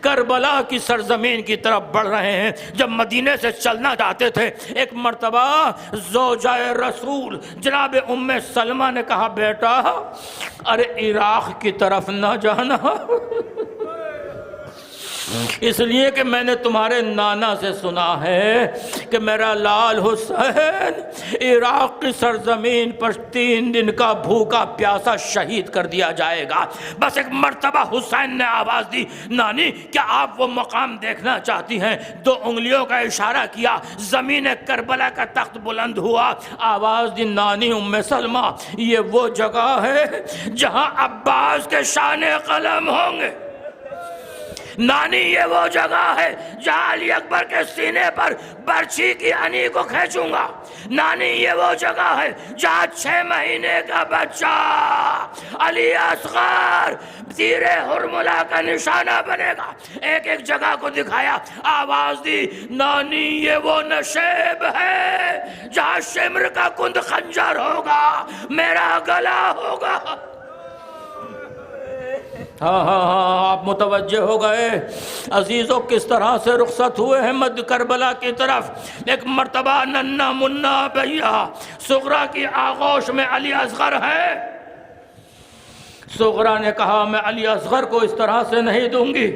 کربلا کی سرزمین کی طرف بڑھ رہے ہیں۔ جب مدینے سے چلنا چاہتے تھے، ایک مرتبہ زوجہ رسول جناب ام سلمہ نے کہا بیٹا ارے عراق کی طرف نہ جانا، اس لیے کہ میں نے تمہارے نانا سے سنا ہے کہ میرا لال حسین عراق کی سرزمین پر 3 دن کا بھوکا پیاسا شہید کر دیا جائے گا۔ بس ایک مرتبہ حسین نے آواز دی، نانی کیا آپ وہ مقام دیکھنا چاہتی ہیں؟ 2 انگلیوں کا اشارہ کیا، زمین کربلا کا تخت بلند ہوا، آواز دی نانی ام سلمہ یہ وہ جگہ ہے جہاں عباس کے شان قلم ہوں گے، نانی یہ وہ جگہ ہے جہاں علی اکبر کے سینے پر برچھی کی انی کو کھینچوں گا، نانی یہ وہ جگہ ہے جہاں 6 مہینے کا بچہ علی اصغر تیر حرملہ کا نشانہ بنے گا۔ ایک جگہ کو دکھایا، آواز دی نانی یہ وہ نشیب ہے جہاں شمر کا کند خنجر ہوگا، میرا گلا ہوگا۔ ہاں آپ متوجہ ہو گئے عزیزو کس طرح سے رخصت ہوئے ہیں مد کربلا کی طرف۔ ایک مرتبہ ننا منا بھیا صغرا کی آغوش میں علی اصغر ہے، صغرا نے کہا میں علی اصغر کو اس طرح سے نہیں دوں گی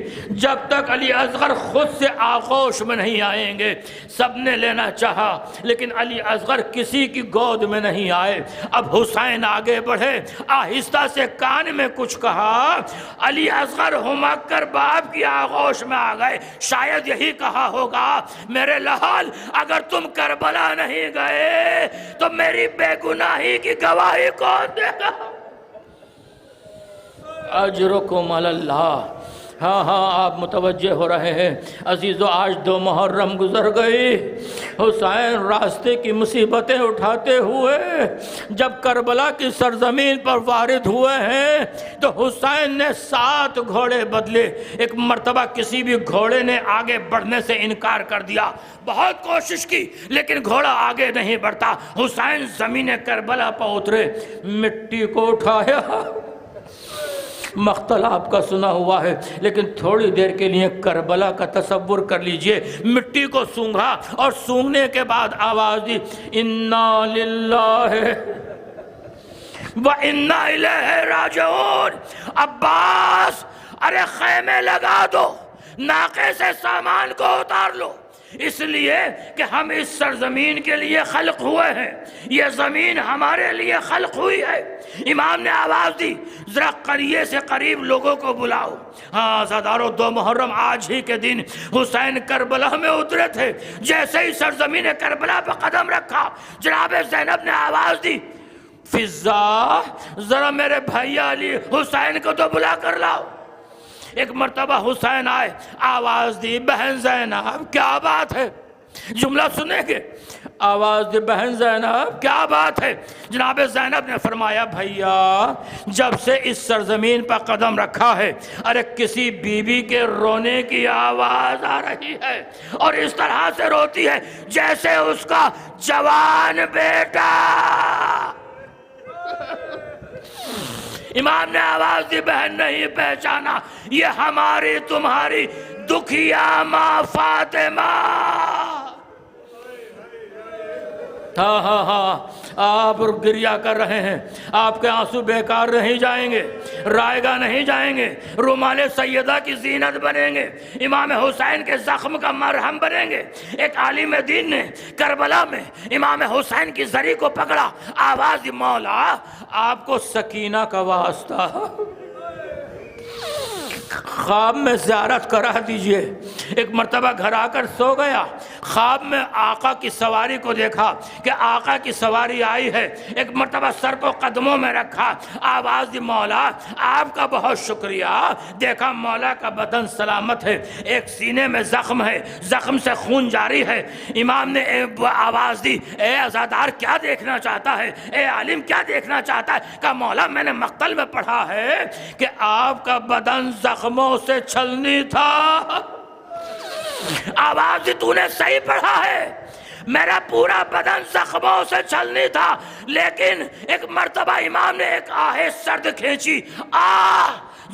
جب تک علی اصغر خود سے آغوش میں نہیں آئیں گے۔ سب نے لینا چاہا لیکن علی اصغر کسی کی گود میں نہیں آئے۔ اب حسین آگے بڑھے، آہستہ سے کان میں کچھ کہا، علی اصغر ہمک کر باپ کی آغوش میں آ گئے۔ شاید یہی کہا ہوگا میرے لال اگر تم کربلا نہیں گئے تو میری بے گناہی کی گواہی کون دے گا؟ اجرکم علی اللہ۔ ہاں آپ متوجہ ہو رہے ہیں عزیزو، آج 2 محرم گزر گئی، حسین راستے کی مصیبتیں اٹھاتے ہوئے جب کربلا کی سرزمین پر وارد ہوئے ہیں تو حسین نے 7 گھوڑے بدلے۔ ایک مرتبہ کسی بھی گھوڑے نے آگے بڑھنے سے انکار کر دیا، بہت کوشش کی لیکن گھوڑا آگے نہیں بڑھتا۔ حسین زمین کربلا پر اترے، مٹی کو اٹھایا، مقتل آپ کا سنا ہوا ہے لیکن تھوڑی دیر کے لیے کربلا کا تصور کر لیجئے، مٹی کو سونگھا اور سونگنے کے بعد آواز دی انا للہ و انا الیہ راجعون۔ عباس ارے خیمے لگا دو، ناقے سے سامان کو اتار لو، اس لیے کہ ہم اس سرزمین کے لیے خلق ہوئے ہیں، یہ زمین ہمارے لیے خلق ہوئی ہے۔ امام نے آواز دی ذرا قریے سے قریب لوگوں کو بلاؤ۔ ہاں عزادارو، 2 محرم آج ہی کے دن حسین کربلا میں اترے تھے۔ جیسے ہی سرزمین کربلا پہ قدم رکھا، جناب زینب نے آواز دی فضا ذرا میرے بھائی علی حسین کو تو بلا کر لاؤ۔ ایک مرتبہ حسین آئے، آواز دی بہن زینب کیا بات ہے؟ جملہ سنیں گے، آواز دی بہن زینب کیا بات ہے؟ جناب زینب نے فرمایا بھیا جب سے اس سرزمین پر قدم رکھا ہے، ارے کسی بیوی کے رونے کی آواز آ رہی ہے اور اس طرح سے روتی ہے جیسے اس کا جوان بیٹا۔ امام نے آواز دی بہن نہیں پہچانا، یہ ہماری تمہاری دکھیا ماں فاطمہ۔ ہاں آپ گریہ کر رہے ہیں، آپ کے آنسو بیکار نہیں جائیں گے، رائگاں نہیں جائیں گے، رومال سیدہ کی زینت بنیں گے، امام حسین کے زخم کا مرہم بنیں گے۔ ایک عالم دین نے کربلا میں امام حسین کی زری کو پکڑا، آواز دی مولا آپ کو سکینہ کا واسطہ خواب میں زیارت کرا دیجئے۔ ایک مرتبہ گھر آ کر سو گیا، خواب میں آقا کی سواری کو دیکھا کہ آقا کی سواری آئی ہے، ایک مرتبہ سر کو قدموں میں رکھا، آواز دی مولا آپ کا بہت شکریہ، دیکھا مولا کا بدن سلامت ہے، ایک سینے میں زخم ہے، زخم سے خون جاری ہے۔ امام نے آواز دی اے عزادار کیا دیکھنا چاہتا ہے، اے عالم کیا دیکھنا چاہتا ہے؟ کہا مولا میں نے مقتل میں پڑھا ہے کہ آپ کا بدن زخموں سے چھلنی تھا۔ آواز دی تو نے صحیح پڑھا ہے، میرا پورا بدن زخموں سے چھلنی تھا، لیکن ایک مرتبہ امام نے ایک آہ سرد کھینچی،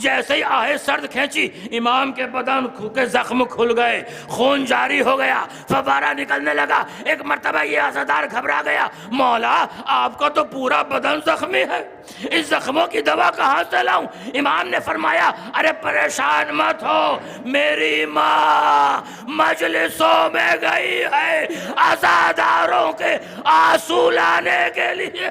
جیسے ہی آہ سرد کھینچی امام کے بدن کے زخم کھل گئے، خون جاری ہو گیا، فوارہ نکلنے لگا۔ ایک مرتبہ یہ عزادار گھبرا گیا، مولا آپ کا تو پورا بدن زخمی ہے، اس زخموں کی دوا کہاں سے لاؤں؟ امام نے فرمایا ارے پریشان مت ہو، میری ماں مجلسوں میں گئی ہے عزاداروں کے آنسو لانے کے لیے۔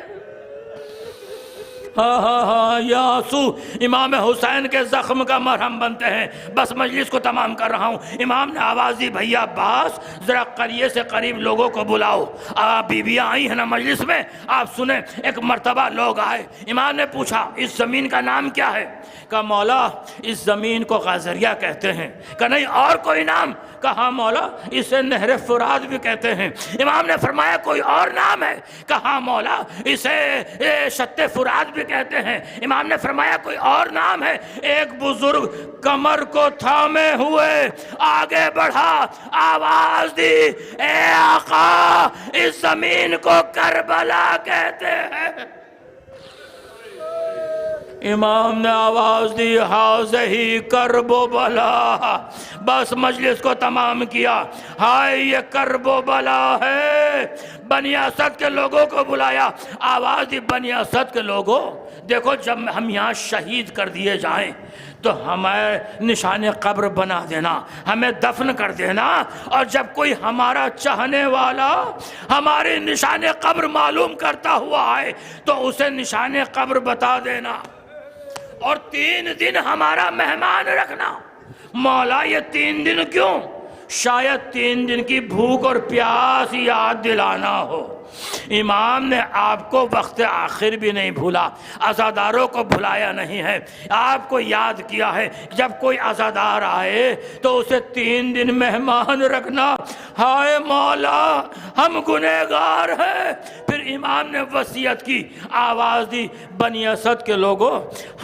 ہاں یہ آنسو امام حسین کے زخم کا مرہم بنتے ہیں۔ بس مجلس کو تمام کر رہا ہوں۔ امام نے آواز دی بھیا عباس ذرا قریے سے قریب لوگوں کو بلاؤ، بیویاں آئی ہیں نا مجلس میں، آپ سنیں۔ ایک مرتبہ لوگ آئے، امام نے پوچھا اس زمین کا نام کیا ہے؟ کہا مولا اس زمین کو غازریہ کہتے ہیں۔ کہا نہیں اور کوئی نام؟ کہا مولا اسے نہر فرات بھی کہتے ہیں۔ امام نے فرمایا کوئی اور نام ہے؟ کہا مولا اسے شط فرات بھی کہتے ہیں۔ امام نے فرمایا کوئی اور نام ہے؟ ایک بزرگ کمر کو تھامے ہوئے آگے بڑھا، آواز دی اے آقا اس زمین کو کربلا کہتے ہیں۔ امام نے آواز دی حاضہی کرب و بلا، بس مجلس کو تمام کیا۔ ہائے یہ کرب و بلا ہے۔ بنی اسد کے لوگوں کو بلایا، آواز دی بنی اسد کے لوگوں دیکھو جب ہم یہاں شہید کر دیے جائیں تو ہمیں نشان قبر بنا دینا، ہمیں دفن کر دینا، اور جب کوئی ہمارا چاہنے والا ہماری نشان قبر معلوم کرتا ہوا آئے تو اسے نشان قبر بتا دینا، اور 3 دن ہمارا مہمان رکھنا۔ مولا یہ 3 دن کیوں؟ شاید 3 دن کی بھوک اور پیاس یاد دلانا ہو۔ امام نے آپ کو وقت آخر بھی نہیں بھولا، عزاداروں کو بھلایا نہیں ہے، آپ کو یاد کیا ہے جب کوئی عزادار آئے تو اسے 3 دن مہمان رکھنا۔ ہائے مولا ہم گنہگار ہیں۔ پھر امام نے وصیت کی، آواز دی بنی اسد کے لوگوں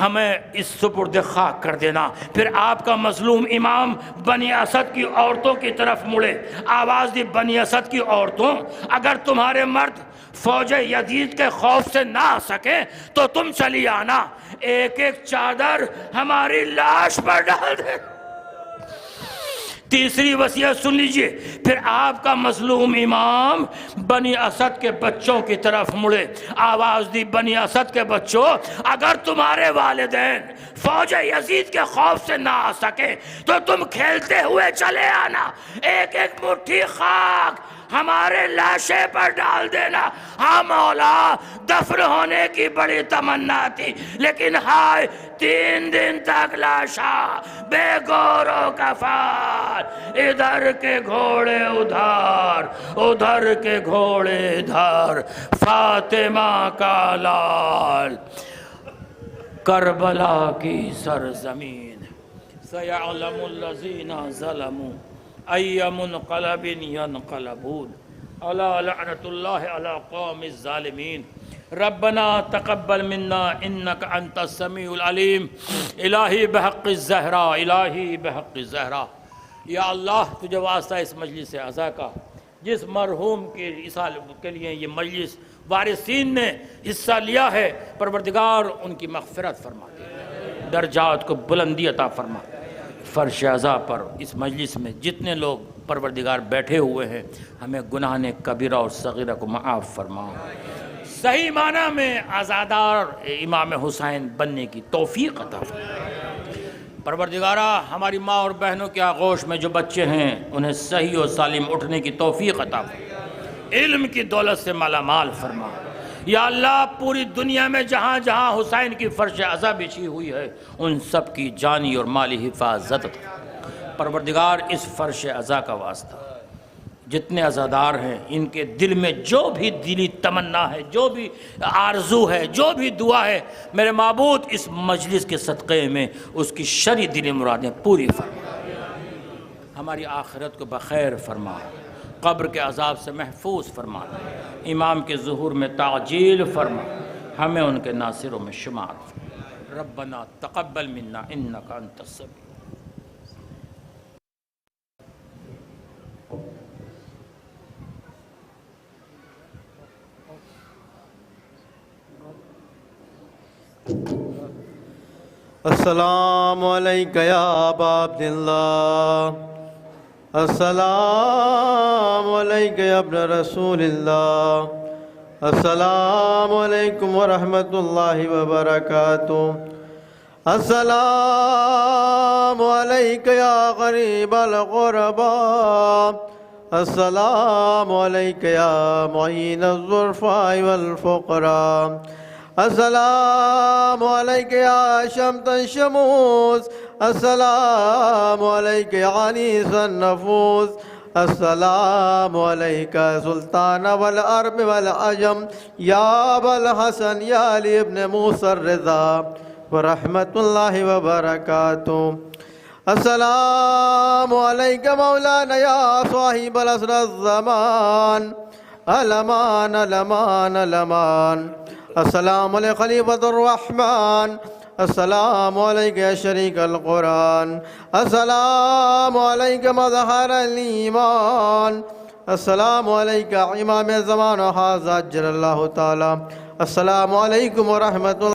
ہمیں اس سپرد خاک کر دینا۔ پھر آپ کا مظلوم امام بنی اسد کی عورتوں کی طرف مڑے، آواز دی بنی اسد کی عورتوں اگر تمہارے مرد فوج یزید کے خوف سے نہ آ سکے تو تم چلی آنا، ایک ایک چادر ہماری لاش پر ڈال دے۔ تیسری وصیت سن لیجئے، پھر آپ کا مظلوم امام بنی اسد کے بچوں کی طرف مڑے، آواز دی، بنی اسد کے بچوں، اگر تمہارے والدین فوج یزید کے خوف سے نہ آ سکے تو تم کھیلتے ہوئے چلے آنا، ایک ایک مٹھی خاک ہمارے لاشے پر ڈال دینا۔ ہاں مولا، دفن ہونے کی بڑی تمنا تھی، لیکن ہائے 3 دن تک لاشا بے گور و کفار، ادھر کے گھوڑے ادھر، ادھر کے گھوڑے ادھر، فاطمہ کا لال کربلا کی سرزمین، سیعلم الذین ظلموا ای منقلب ینقلبون، الا لعنت اللہ علی قوم الظالمین۔ ربنا تقبل منا انک انت السمیع العلیم، الہی بحق الزہرا، الہی بحق الزہرا۔ یا اللہ، تجھے واسطہ اس مجلس عزا کا، جس مرحوم کے اصال کے لیے یہ مجلس وارثین نے حصہ لیا ہے، پروردگار ان کی مغفرت فرما دے، درجات کو بلندی عطا فرما۔ فرش عزا پر اس مجلس میں جتنے لوگ پروردگار بیٹھے ہوئے ہیں، ہمیں گناہ کبیرہ اور صغیرہ کو معاف فرما، صحیح معنی میں عزادار امام حسین بننے کی توفیق عطا فرما۔ پروردگارہ، ہماری ماں اور بہنوں کے آغوش میں جو بچے ہیں انہیں صحیح و سالم اٹھنے کی توفیق عطا فرما، علم کی دولت سے مالا مال فرما۔ یا اللہ، پوری دنیا میں جہاں جہاں حسین کی فرش عزا بچھی ہوئی ہے ان سب کی جانی اور مالی حفاظت۔ پروردگار، اس فرش عزا کا واسطہ جتنے عزادار ہیں ان کے دل میں جو بھی دلی تمنا ہے، جو بھی آرزو ہے، جو بھی دعا ہے، میرے معبود اس مجلس کے صدقے میں اس کی شرعی دلی مرادیں پوری فرما، ہماری آخرت کو بخیر فرما، قبر کے عذاب سے محفوظ فرما، امام کے ظہور میں تعجیل فرما، ہمیں ان کے ناصروں میں شمار فرما۔ ربنا تقبل منا انک انت السمیع۔ السلام علیکہ یا ابا عبداللہ، السلام علیکہ یا ابن رسول اللہ، السلام علیکم ورحمۃ اللہ وبرکاتہ، السلام علیکہ یا غریب الغرباء، السلام علیکہ یا معین الضعفاء والفقراء، السلام علیکہ یا شمت الشموس، السلام علیکہ یا عنیس النفوس، السلام علیکہ سلطان والعرب والعجم، یا ابا الحسن یا علی ابن موسیٰ الرضا ورحمۃ اللہ وبرکاتہ، السلام علیکہ مولانا یا صاحب العصر الزمان، الامان الامان الامان، السلام علیہ خلیفۃ الرحمن، السلام علیکہ یا شریک القرآن، السلام علیکہ مظہر الایمان، السلام علیکہ امام زمان و حاضر اجل اللہ تعالی، السلام علیکم ورحمۃ اللہ۔